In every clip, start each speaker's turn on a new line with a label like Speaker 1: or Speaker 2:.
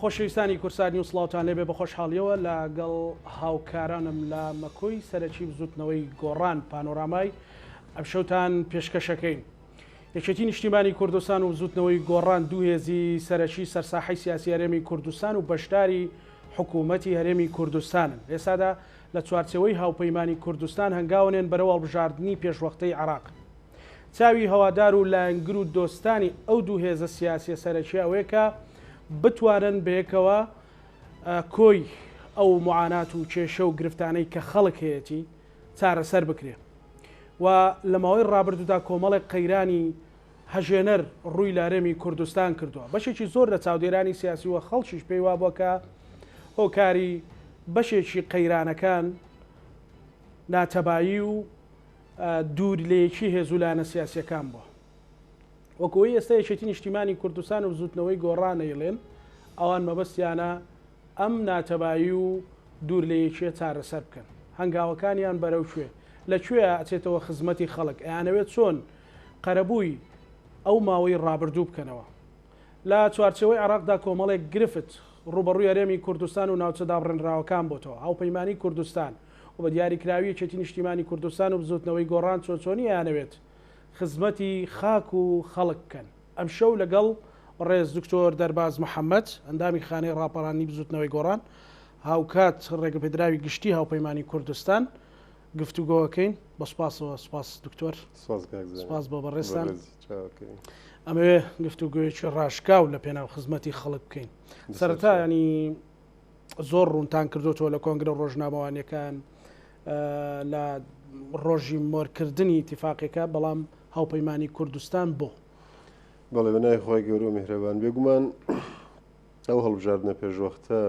Speaker 1: خۆشەویستانی کورسانی و سڵاوتان لێبێ بە خۆشحاڵیەوە لەگەڵ هاوکارانم لە مەکۆی سەرەکی بزوتنەوەی گۆڕان پانۆرامای ئەم شەوتان پێشکەشەکەین. یەکێتی نیشتیمانی کوردستان و بزوتنەوەی گۆڕان دوو هێزی سەرەکی سەرساحەی سیاسی هەرێمی کوردستان و بەشداری حکوومەتی هەرێمی کوردستانن. ئێسادا لە چوارچەوەی هاوپەیمانی کوردستان هەنگاوێن بەرەو هەڵبژاردننی پێشوەختەی عێراق. چاوی هەوادار و لایەنگر و دۆستانی ئەو دوو هێزە سیاسی سەرەکی ئەوەیە کە بتوانن بەیەکەوە کۆی ئەو معانات و کێشە و گرفتانەی کە خەڵک هەیەی چارەسەر بکرێ و لە ماوەی ڕابردوودا کۆمەڵێک قەیرانی هەژێنەر ڕووی لارێمی کوردستان کردووە. بەشێکی زۆر لە چاودێرانی سیاسی و خەڵکیش پێی وا بووە کە هۆکاری بەشێکی قەیرانەکان ناتەبایی و دوورلەیەکی هێزولانە سیاسیەکان بووە. وەکەوەی ئێستا یەکێتی نیشتیمانی کوردستان و بزوتنەوەی گۆڕانەیڵێن ئەوان مەبەستیانە ئەم ناتەبایی و دوورلەیەکیە چارەسەر بکەن. هەنگاوەکانیان بەرەو شوێ لەکوێ ئەچێتەوە خزمەتی خەڵک ئەیانەوێت چۆن قەرەبووی ئەو ماوەی ڕابردوو بکەنەوە. لە چوارچەوەی عێراقدا کۆمەڵێک گرفت ڕوبەڕووی هەرێمی کوردستان و ناوچە دابڕێنراوەکان بۆتەوە. هاوپەیمانی کوردستان و بە دیاریکراوی یەکێتی نیشتیمانی کوردستان و بزوتنەوەی گۆڕان چۆچۆنی ئەیانەوێت خزمەتی خاک و خەڵک بکەن. ئەم شەو لەگەڵ ڕێز دکتۆر دەرباز محەممەد ئەندامی خانەی ڕاپەڕانی بزوتنەوەی گۆڕان هاوکات ڕێگەپێدراوی گشتی هاوپەیمانی کوردستان گفتوگۆەکەین. بە سوپاسەوە. سپاس دکتۆر، سپاس بۆ بەڕێستان. ئەمەوێ گفتوگوۆیەکی ڕاشکاو لە پێناو خزمەتی خەڵک بکەین. سەرەتا ینی زۆر ڕوونتان کردوتەوە لە کۆنگرە ڕۆژنامەوانیەکان لە ڕۆژی مۆرکردنی ئیتیفاقێکە، بەڵام هاوپەیمانی کوردستان بۆ
Speaker 2: بەڵێ بەنای خۆی گەورە و میهرەبان بێگومان ئەو هەڵبژاردنە پێشوەختە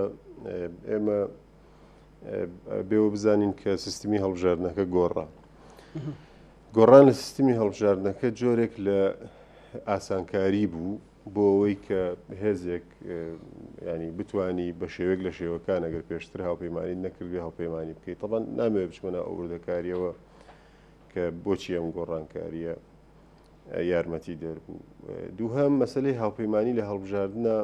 Speaker 2: ئێمە بێوە بزانین کە سیستمی هەڵبژاردنەکە گۆڕان لە سیستمی هەڵبژاردنەکە جۆرێک لە ئاسانکاری بوو بۆ ئەوەی کە هێزێک ینی بتانی بە شێوەیەک لە شێوەکان ئەگەر پێشتر هاوپەیمانی نەکردی هاوپەیمانی بکەیت. تەبەن نامەوێت بچمەنە ئەو وردەکاریەوە کە بۆچی ئەم گۆڕانکاریە یارمەتی دەربوو. دووهەم مەسلەی هاوپەیمانی لە هەڵبژاردنە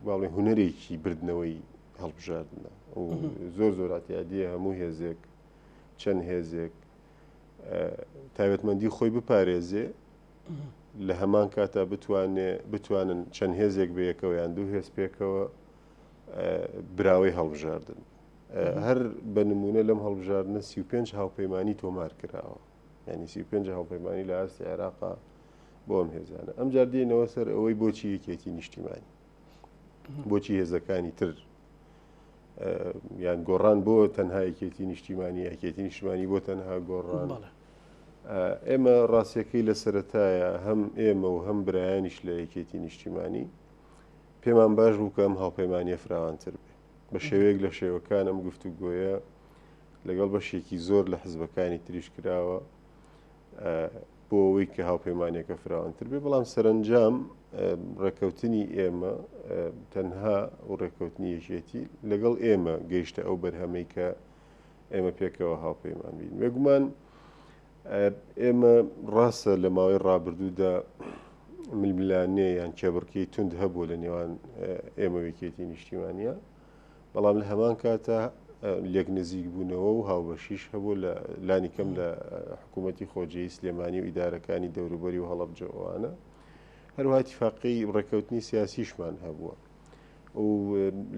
Speaker 2: باڵێ هونەرێکی بردنەوەی هەڵبژاردنە و زۆر ئاتیادیە هەموو هێزێک چەند هێزێک تایبەتمەندی خۆی بپارێزێ لە هەمان کاتا بتوانن چەند هێزێک بەیەکەوە یان دوو هێز پێکەوە براوەی هەڵبژاردن. هەر بە نمونە لەم هەڵبژاردنە 35 هاوپەیمانی تۆمار کراوە، ینی 35 هاوپەیمانی لە ئاستی عێراقا بۆ ئەم هێزانە. ئەم جار دێنەوە سەر ئەوەی بۆچی یەکێتی نیشتیمانی، بۆچی هێزەکانی تر یان گۆڕان بۆ تەنها یەکێتی نیشتیمانی، یەکێتی نیشتیمانی بۆ تەنها گۆڕان. ئێمە ڕاستیەکەی لە سەرەتایە هەم ئێمە و هەم برایانیش لە یەکێتی نیشتیمانی پێمان باش بوو کە ئەم هاوپەیمانیە فراوانتر بێ بە شێوەیەک لە شێوەکان. ئەم گفتوگۆیە لەگەڵ بەشێکی زۆر لە حزبەکانی تریش کراوە بۆ ئەوەی کە هاوپەیمانێکە فراوانتر بێ، بەڵام سەرنجام ڕێکەوتنی ئێمە تەنها و ڕێکەوتنی یەکێتی لەگەڵ ئێمە گەیشتە ئەو بەرهەمەی کە ئێمە پێکەوە هاوپەیمان بین. بێگومان ئێمە ڕاستە لە ماوەی ڕابردوودا ململانێ یان کێبڕکەی تند هەبوو لە نێوان ئێمە یەکێتی نیشتیمانیە، بەڵام لە هەمان کاتە لێک نزیک بوونەوە و هاوبەشیش هەبوو لە لانی کەم لە حکوومەتی خۆجێی سلێمانی و ئیدارەکانی دەوروبەری و هەڵەبجەوانە. هەروەها ئیتیفاقی ڕێکەوتنی سیاسیشمان هەبووە و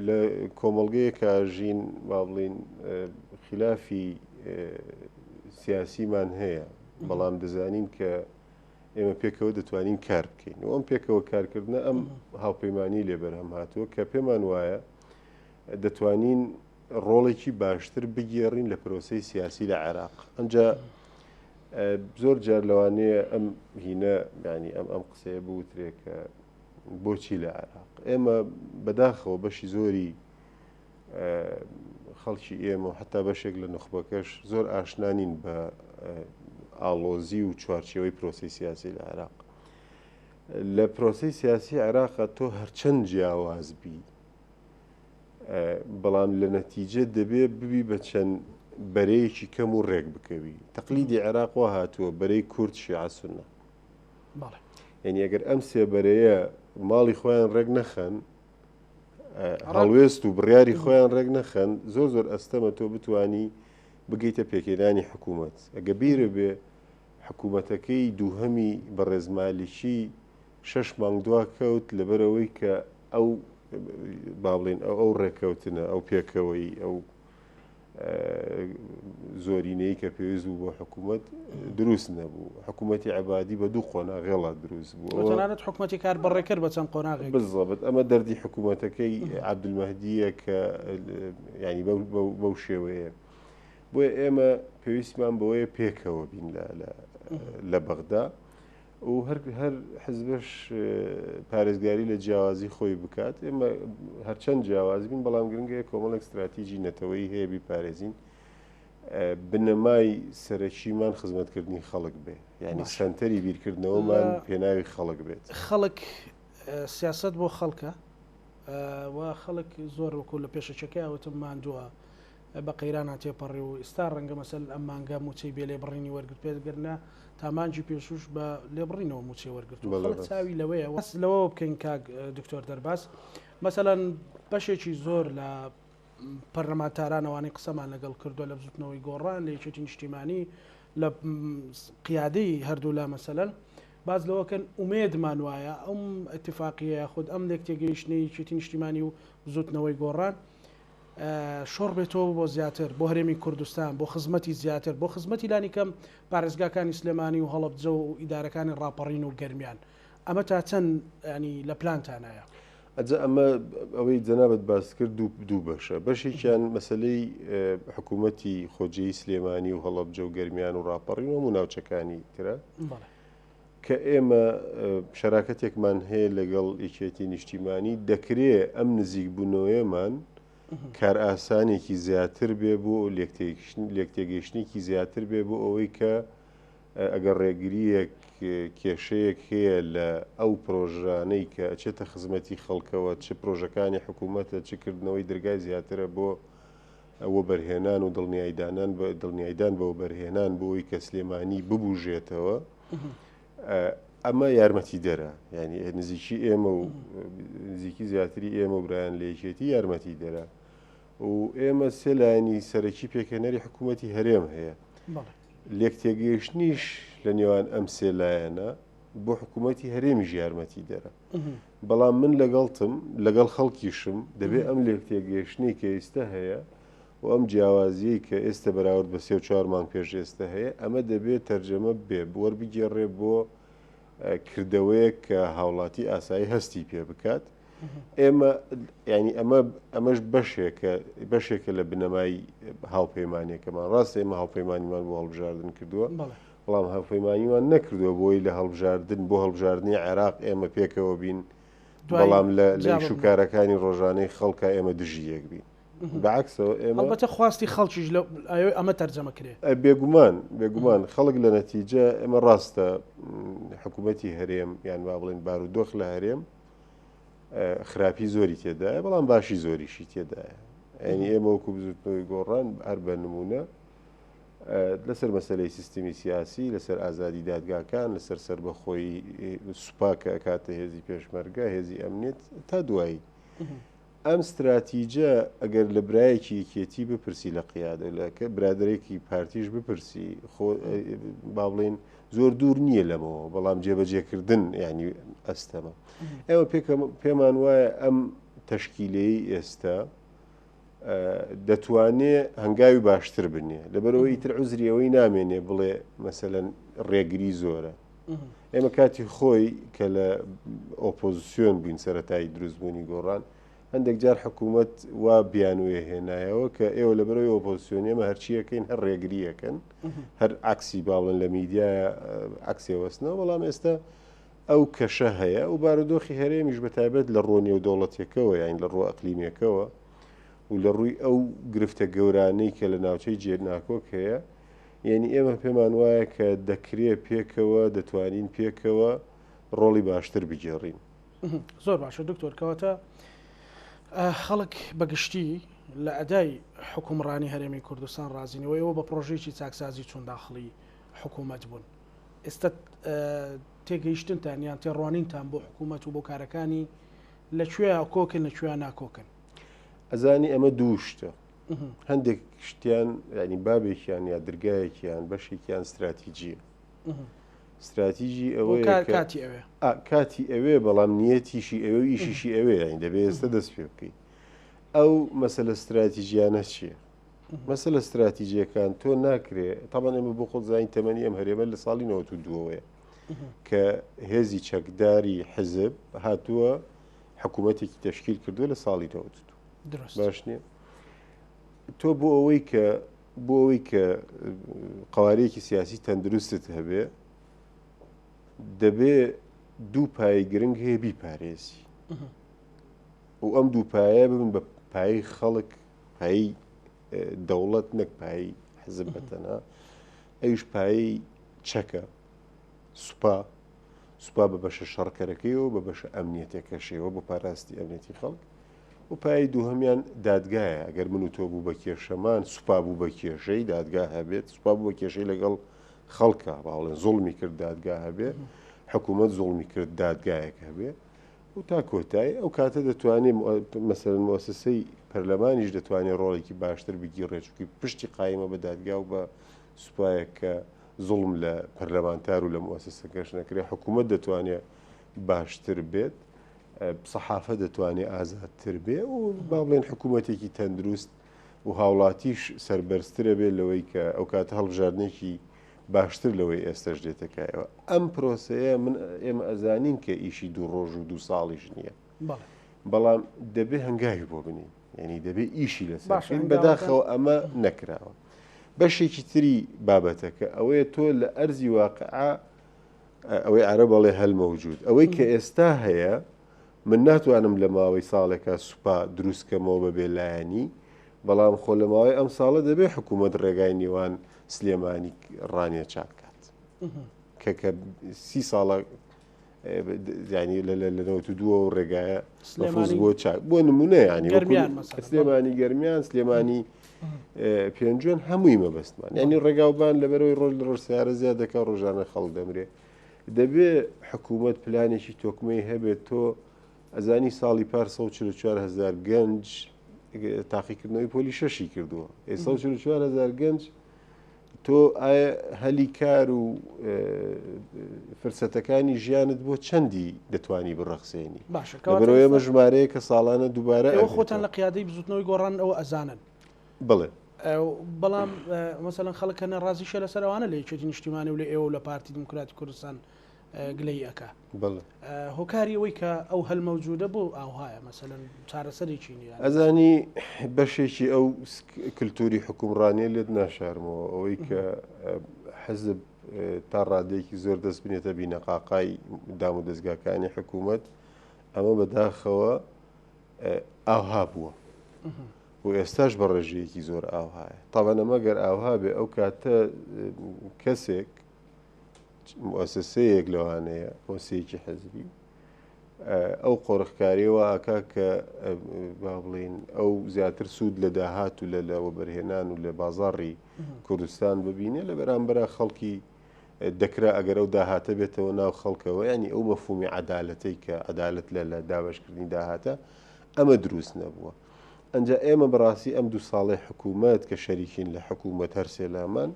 Speaker 2: لە کۆمەڵگەیەک کاژین با بڵین خلافی سیاسیمان هەیە، بەڵام دەزانین کە ئێمە پێکەوە دەتوانین کار بکەین و ئەم پێکەوە کارکردنە ئەم هاوپەیمانی لێبەرهەم هاتووە کە پێمان وایە دەتوانین ڕۆڵێکی باشتر بگێڕین لە پرۆسەی سیاسی لە عێراق. ئەمجا زۆر جار لەوانەیە ئەم هینە ینی ئەم قسەیە بوترێکە بۆچی لە عێراق. ئێمە بەداخەوە بەشی زۆری خەڵکی ئێمە و حتا بەشێک لە نخبەکەش زۆر ئاشنانین بە ئاڵۆزی و چوارچێوەی پرۆسی سیاسی لە عێراق. لە پرۆسی سیاسی عێراقە تۆ هەرچەند جیاواز بی، بەڵام لە نەتیجە دەبێ ببی بە چەند بەرەیەکی کەم و ڕێک بکەوی. تەقلیدی عێراق وا هاتووە بەرەی کورد شیعە سونە. یعنی ئەگەر ئەم سێبەرەیە ماڵی خۆیان ڕێک نەخەن هەڵوێست و بڕیاری خۆیان ڕێک نەخەن زۆر ئەستەمە تۆ بتانی بگەیتە پێکێنانی حکوومەت ئەگە بیرە بێ حکوومەتەکەی دووهەمی بەڕێزمالیکی 6 مانگ دوا کەوت لەبەرەوەی کە ئەو با بڵێن ئەو ڕێککەوتنە ئەو پێکەوەی ئەو زۆرینەی کە پێویست بوو بۆ حکوومەت دروست نەبوو حکوومەتی عبادی بە دوو قۆناغێڵا دروست بوو
Speaker 1: تەنانەت حکوومەتی کار بەڕێکرد بە چەند قۆناغێک
Speaker 2: بالضبط ئەمە دەردی حکوومەتەکەی عەبدولمەهدیە کە ینی بەو شێوەیە بۆیە ئێمە پێویستمان بەوەیە پێکەوە بین لە بەغدا و هەر حزبش پارێزگاری لە جیاوازی خۆی بکات ئێمە هەرچەند جیاوازی بین بەڵام گرنگەیە کۆمەڵێک استراتیژی نەتەوەی هەیە بیپارێزین بنەمای سەرەکیمان خزمەتکردنی خەڵک بێ یعنی سەنتەری بیرکردنەوەمان پێناوی خەڵک بێت
Speaker 1: خەڵک سیاست بۆ خەڵکە و خەڵک زۆر وەکو لە پێشەچەکەی ئەوتم ماندووە بە قەیران تێپەڕی و ئێستا ڕەنگە مەسەل ئەم مانگە موچەی بێ لێبڕینی وەرگرت پێگرنە تامانجی پێشوش بە لێبڕینەوە موچەی وەرگرت و خەڵک چاوی لەوەیە لەوە بکەین کاک دکتۆر دەرباس مەسەلەن بەشێکی زۆر لە پەرلەمانتارانەوانی قسەمان لەگەڵ کردووە لە بزوتنەوەی گۆڕان لە یەکێتی نیشتیمانی لە قیادەی هەردوو لا مەسەلەن باز لەوەکەن ئومێدمان وایە ئەم ئەتفاقیە خود ئەم لێک تێگەیشتنی یەکێتی نیشتیمانی و بزوتنەوەی گۆڕان شۆڕ بێتەوە بۆ زیاتر بۆ هەرێمی کوردستان بۆ خزمەتی زیاتر بۆ خزمەتی لانی کەم پارێزگاکانی سلێمانی و هەڵەبجە و ئیدارەکانی ڕاپەڕین و گەرمیان ئەمە تا چەند ینی لە پلانتانایە
Speaker 2: ئەجا ئەمە ئەوەی جەنابەت باس کرد دوو بەشە بەشێکیان مەسلەی حکوومەتی خۆجێی سلێمانی و هەڵەبجە و گەرمیان و ڕاپەڕین و ناوچەکانی ترە کە ئێمە شەراکەتێکمان هەیە لەگەڵ یەکێتی نیشتیمانی دەکرێت ئەم نزیک بوونەوەیەمان کار ئاسانێکی زیاتر بێ بۆ لێکتێگەیشتێکی زیاتر بێ بۆ ئەوەی کە ئەگەر ڕێگریەک کێشەیەک هەیە لە ئەو پرۆژانەی کە ئەچێتە خزمەتی خەڵکەوە چه پرۆژەکانی حکوومەتە چکردنەوەی دەرگای زیاترە بۆ ئەوە بەرهێنان و دڵنیایدان بەوە بەرهێنان بۆەوەی کە سلێمانی ببوژێتەوە ئەمە یارمەتی دەرە ینی نزیکی ئێمە و نزیکی زیاتری ئێمە برایان لە یەکێتی یارمەتی دەرە و ئێمە سێ لایەنی سەرەکی پێکەنەری حکوومەتی هەرێم هەیە لێکتێگەیشتنیش لە نێوان ئەم سێ لایەنە بۆ حکوومەتی هەرێمیش یارمەتی دەرە بەڵام من لەگەڵتم لەگەڵ خەڵکیشم دەبێت ئەم لێکتێگەیشتنی کە ئێستا هەیە و ئەم جیاوازیەی کە ئێستا بەراورد بە 3-4 مانگ پێش ئێستا هەیە ئەمە دەبێت تەرجەمە بێ وەربگێڕێ بۆ کردەوەیەک کە هاوڵاتی ئاسایی هەستی پێ بکات ئێمە ینی ئەمەش بەشێکە لە بنەمای هاوپەیمانێکەکەمان ڕاست ئێمە هاوپەیمانیمان بۆ هەڵبژاردن کردووە بەڵام هاوپەیمانیمان نەکردووە بۆی لە هەڵبژاردن بۆ هەڵبژاردننی عێراق ئێمە پێکەوە بین بەڵام لە شوکارەکانی ڕۆژانەی خەڵکە ئێمە دژیەک بین بەعکسەوە ئێمە
Speaker 1: بەتە خواستی خەڵکیش ئەمە تەرجەمە کرێت
Speaker 2: بێگومان خەڵک لە نەتیجە ئێمە ڕاستە حکوومەتی هەرێم یان با بڵێن بارودۆخ لە هەرێم خراپی زۆری تێدایە بەڵام باشی زۆریشی تێدایە ئەنی ئێمە وەکو بزوتنەوەی گۆڕان هەر بە نمونە لەسەر مەسلەی سیستمی سیاسی لەسەر ئازادی دادگاکان لەسەر سەربەخۆی سوپاکە کاتە هێزی پێشمەرگە هێزی ئەمنیێت تا دوایی ئەم استراتیجە ئەگەر لە برایەکی یەکێتی بپرسی لە قیادە لەکە برادێکی پارتیش بپرسی با بڵێن زۆر دوور نییە لەمەوە بەڵام جێبەجێکردن ینی ئەستەمە ئێوە پێمان وایە ئەم تەشکیلەی ئێستا دەتوانێت هەنگاوی باشتر بنێ لەبەرەوەی ئیتر عوزریەوەی نامێنێ بڵێ مەسەلەن ڕێگری زۆرە ئێمە کاتی خۆی کە لە ئۆپۆزیسیۆن بووین سەرەتایی دروستبوونی گۆڕان هەندێک جار حکوومەت وا بیانوێ هێنایەوە کە ئێوە لەبەرەوەی ئۆپۆزیسیۆنێمە هەرچیەکەین هەر ڕێگریەکەن هەر عکسی باڵن لە میدیایە عکسێوەستنەوە بەڵام ئێستا ئەو کەشە هەیە و بارودۆخی هەرێمیش بەتایبەت لە ڕۆ نێودەوڵەتیەکەوە یان لە ڕۆ ئەقلیمیەکەوە و لە ڕووی ئەو گرفتە گەورانەی کە لە ناوچەی جێناکۆک هەیە یعنی ئێمە پێمان وایە کە دەکرێت پێکەوە دەتوانین پێکەوە ڕۆڵی باشتر بگێڕین
Speaker 1: زۆر باشە دکتۆر کەواتە خەڵک بەگشتی لە ئەدای حکومڕانی هەرێمی کوردستان ڕازینەوەی ئەوە بە پرۆژێکی چاکسازی چوون داخڵی حکوومەت بوون ئێستا تێگەیشتنتان یان تێڕوانینتان بۆ حکوومەت و بۆ کارەکانی لەکوێ کۆکن لەکوێ ناکۆکن؟
Speaker 2: ئەزانی ئەمە دوو شتە، هەندێک شتیان ینی بابێکیان یا درگایەکیان بەشێکیان استراتیژیە. استراتیژی ئەوەیە کاتی ئەوێ بەڵام نیەتیشی ئەوێ و ئیشیشی ئەوێ ینی دەبێت ئێستا دەست پێ بکەیت. ئەو مەسەلە استراتیژیانە چییە؟ مەسەلە استراتیژیەکان تۆ ناکرێ تاوان ئێمە بۆ خۆت زانین تەمەنی ئەم هەرێمە لە ساڵی 92ەوەیە کە هێزی چەکداری حزب هاتووە حکوومەتێکی تەشکیل کردووە لە ساڵی 92 باش نییە؟ تۆ بۆ ئەوەی کە قوارەیەکی سیاسی تەندروستت هەبێ دەبێ دوو پای گرنگ هەیە بیپارێزی و ئەم دوو پایە ببن بە پایی خەڵک، پایی دەوڵەت نەک پایی حزب بەتەنها، ئەویش پایی چەکە سوپا بە بەشە شەڕکەرەکەیەوە بە بەشە ئەمنیەتێکەشەوە بۆ پاراستی ئەمنیەتی خەڵک و پایی دووهەمیان دادگایە. ئەگەر من و تۆ بوو بە کێشەمان سوپا بوو بە کێشەی دادگا هەبێت، سوپا بوو بە کێشەی لەگەڵ خەڵکە باڵێن زوڵمی کرد دادگا هەبێ، حکوومەت زوڵمی کرد دادگایەک هەبێ و تا کۆتایی ئەو کاتە دەتوانێت مەسەرەن مؤسسەی پەرلەمانیش دەتوانێت ڕۆڵێکی باشتر بگیڕێت چونکە پشتی قایمە بە دادگا و بە سوپایەک کە زوڵم لە پەرلەمانتار و لە مؤسسەکەش نەکرێ، حکوومەت دەتوانێت باشتر بێت، سەحافە دەتوانێت ئازادتر بێ و با بڵێن حکوومەتێکی تەندروست و هاوڵاتیش سەربەرزترە بێت لەوەی کە ئەو کاتە هەڵبژاردنێکی باشتر لەوەی ئێستش دێتەکایەوە. ئەم پرۆسەیە ئێمە ئەزانین کە ئیشی دوو ڕۆژ و دوو ساڵیش نییە، بەڵام دەبێ هەنگاوی بۆ بنین، یعنی دەبێ ئیشی لەسەر بەداخەوە ئەمە نەکراوە. بەشێکی تری بابەتەکە ئەوەیە تۆ لە ئەرزی واقعا ئەوەی عەرە بەڵێ هەلمەوجود ئەوەی کە ئێستا هەیە من ناتوانم لە ماوەی ساڵێکە سوپا دروستکەمەوە بەبێ لایەنی، بەڵام خۆ لە ماوەی ئەم ساڵە دەبێ حکوومەت ڕێگای نیوان سلێمانی ڕانیە چاکات کە 30 ساڵە ینی لە 92 ڕێگایە مەفروض بۆ چاک بۆ نمونە ینی سلێمانی گەرمیان سلێمانی پێنجوێن هەمووی مەبەستمان ینی ڕێگاوبان لەبەرەوەی ڕۆژ لە ڕۆژ سیارە زیاد دەکات ڕۆژانە خەڵک دەمرێ. دەبێ حکوومەت پلانێکی تۆکمەی هەبێت. تۆ ئەزانی ساڵی پار 144,000 گەنج تاقیکردنەوەی پۆلیشەشی کردووە، 144,000 گەنج تۆ ئایا هەلی کار و فرسەتەکانی ژیانت بۆ چەندی دەتوانی بڕەخسێنی؟ لەبەرەوەی ئەمە ژمارەیە کە ساڵانە دووبارە
Speaker 1: خۆتان لە قیادەی بزوتنەوەی گۆڕان ئەوە ئەزانن.
Speaker 2: بڵێ
Speaker 1: بەڵام مەسەڵەن خەڵک کە نەڕازیشە لەسەر ئەوانە لە یەکێتی نیشتیمانی و لە ئێوە لە پارتی دموکراتی کوردستان گلەی ئەکا هۆکاری ئەوەی کە ئەو هەلمەوجودە بۆ ئاوهایە مەسەڵەن چارەسەرێکی نیە.
Speaker 2: ئەزانی بەشێکی ئەو کللتوری حکومڕانیە لێت ناشارمەوە ئەوەی کە حەزب تا ڕادەیەکی زۆر دەست بنێتە بینەقاقای دام و دەستگاکانی حکوومەت ئەمە بەداخەوە ئاوها بووە و ئێستاش بە ڕێژەیەکی زۆر ئاوهایە. تاوانە مەگەر ئاوها بێ ئەو کاتە کەسێک مؤسسەیەک لەوانەیە مۆسیەکی حەزبی ئەو قۆڕخکاریەوە ئاکا کە با بڵین ئەو زیاتر سوود لە داهات و لەوە بەرهێنان و لە بازاڕی کوردستان ببینێ لە بەرامبەر خەڵکی دەکرا ئەگەر ئەو داهاتە بێتەوە ناو خەڵکەوە ینی ئەو مەفهومی عەدالەتەی کە عەدالەت لە دابەشکردنی داهاتە ئەمە دروست نەبووە. ئەنجا ئێمە بەڕاستی ئەم دوو ساڵی حکوومەت کە شەریکین لە حکوومەت هەر سێلامان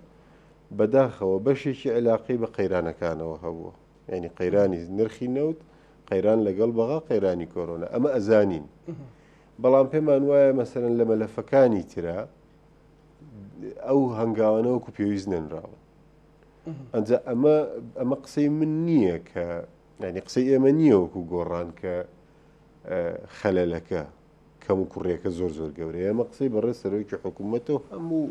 Speaker 2: بەداخەوە بەشێکی علاقەی بە قەیرانەکانەوە هەبووە، ینی قەیرانی نرخی نەوت قەیران لەگەڵ بەغا قەیرانی کۆرۆنا ئەمە ئەزانین. بەڵام پێمان وایە مەسەرەن لە مەلەفەکانی ترا ئەو هەنگاوانەوەکو پێویست نەنراوە. ئەنجا ئەمە قسەی من نییە کە ینی قسەی ئێمە نییە وەکو گۆڕان کە خەلەلەکە کەم و کوڕێکە زۆر زۆر گەورەیە. ئەمە قسەی بەڕێز سەرۆکی حکوومەتەوە هەموو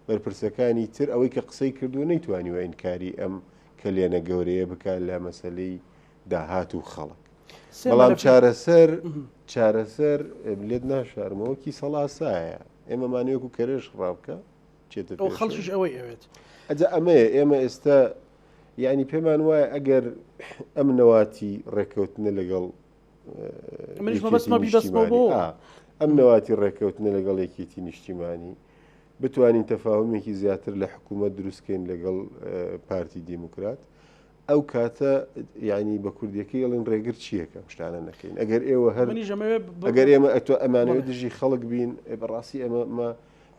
Speaker 2: بەرپرسەکانی تر ئەوەی کە قسەی کردو نەیتوانیوە ئینکاری ئەم کلێنە گەورەیە بکات لە مەسەلەی داهات و خەڵک. بەڵام چارەسەر لێت ناشارمەوەکی سەڵاسایە ئێمەمانەیەکو کەرێش ڕابکە چێتە
Speaker 1: خەڵکیش ئەوەی ئەوێت.
Speaker 2: ئەجا ئەمەیە ئێمە ئێستا یعنی پێمان وایە ئەگەر ئەم نەواتی ڕێکەوتنە لەگەڵ ئەم نەواتی ڕێکەوتنە لەگەڵ یەکێتی نیشتیمانی بتوانین تەفاهمێکی زیاتر لە حکوومەت دروستکەین لەگەڵ پارتی دیموکرات ئەو کاتە ینی بە کوردیەکەی ئەڵێن ڕێگر چیەکە شتانە نەکەین ئەگەر ئێوە هەر ئەگەر ئێمە ئەمانەوە دژی خەڵک بین بەڕاستی ئەمە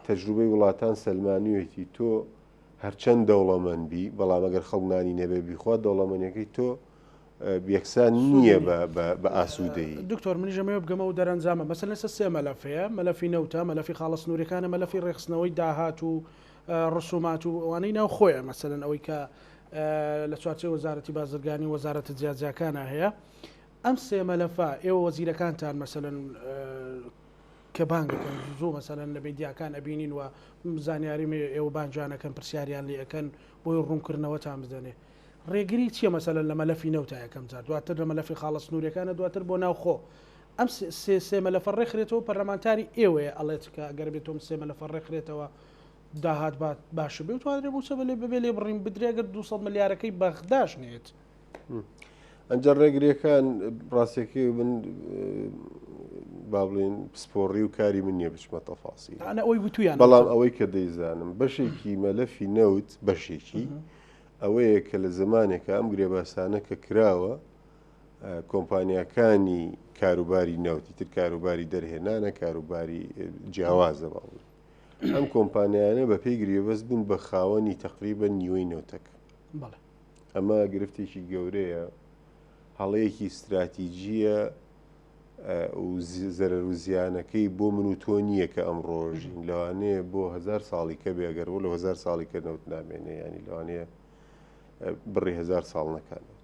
Speaker 2: تەجروبەی وڵاتان سەلمانیوێتی تۆ هەرچەند دەوڵەمەندبی بەڵام ئەگەر خەڵنانی نەبێ بیخوا دەوڵەمەندەکەی تۆ یەکسان نییە بە ئاسوودەی.
Speaker 1: دکتۆر منی ژەمەوە بگەمە و دەرەنجامە مەسەن لەسەر سێ مەلەفەیە مەلەفی نەوتە مەلەفی خاڵە سنووریەکانە مەلەفی ڕێخستنەوەی داهات و ڕسومات و ئەوانەی ناو خۆیە مەسەن ئەوەی کە لە چوارچێ وەزارەتی بازرگانی وەزارەتە جیاجیاکانە هەیە ئەم سێ مەلەفە ئێوە وەزیرەکانتان مەسەن کە بانگەکەن زوو مەسەن لە میدیاکان ئەبینین و زانیاری ئێوە بانجانەکەن پرسیاریان لێ ئەەکەن بۆی ڕوونکردنەوەتان بدەنێ ڕێگری چییە مەسەن لە مەلەفی نەوتە یەکەم جار دواتر لە مەلەفی خاڵە سنووریەکانە دواتر بۆ ناوخۆ ئەم سێ مەلەفە ڕێکخرێتەوە پەرلەمانتاری ئێوەیە ئەڵێت کە ئەگەر بێتۆم سێ مەلەفە ڕێکخرێتەوە داهات باش بێ توانێت بۆ سە بێ لێ بڕین بدرێگەر 200 ملیارەکەی بەغداش نێت
Speaker 2: ئەنجا ڕێگریەکان ڕاستیەکەی من با بڵێن پسپۆڕی و کاری من نییە بچمە تەفاسی
Speaker 1: ئەوەی گوتویان
Speaker 2: بەڵام ئەوەی کە دەیزانم بەشێکی مەلەفی نەوت بەشێکی ئەوەیە کە لە زمانێکە ئەم گرێباسانە کە کراوە کۆمپانیاکانی کاروباری نەوتی تر کاروباری دەرهێنانە کاروباری جیاوازە باڵ ئەم کۆمپانیانە بە پێی گرێبەست بوون بە خاوەنی تقریبا نیوەی نەوتەکە ئەمە گرفتێکی گەورەیە هەڵەیەکی استراتیجیە و زەرەر و زیانەکەی بۆ من و تۆ نییە کە ئەم ڕۆژین لەوانەیە بۆ 1000 ساڵی کە بێگەر بۆ لە 1000 ساڵی کە نەوت نامێنێ ینی لەوانەیە بڕی 1000 ساڵ نەکانێت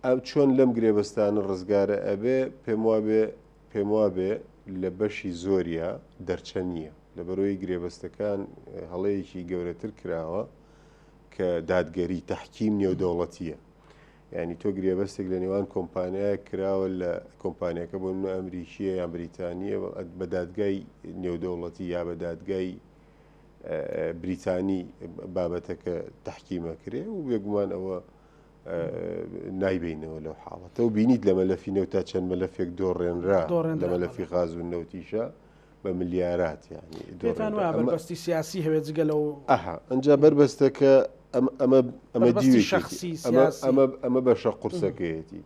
Speaker 2: ئەو چۆن لەم گرێبەستانە ڕزگارە ئەبێ پێم وابێ لە بەشی زۆریە دەرچە نییە لە بەرۆی گرێبەستەکان هەڵەیەکی گەورەتر کراوە کە دادگەری تەحکیم نێودەوڵەتیە ینی تۆ گرێبەستێک لە نێوان کۆمپانیایە کراوە لە کۆمپانیەکە بۆ منە ئەمریکیە یان بریتانیە بە دادگای نێودەوڵەتی یا بە دادگای بریتانی بابەتەکە تەحکیمە کرێ و بێگومان ئەوە نایبینەوە لەو حاڵەتە و بینیت لە مەلەفی نەوتا چەند مەلەفێک دۆڕێنرا لە مەلەفی غاز و نەوتیشە بە ملیارات
Speaker 1: ینی سیاسی هەوێت جگە لەو
Speaker 2: ئەنجا بربەستەکە ئەمە دیوێکی ئەمە بەشە قورسەکەیەتی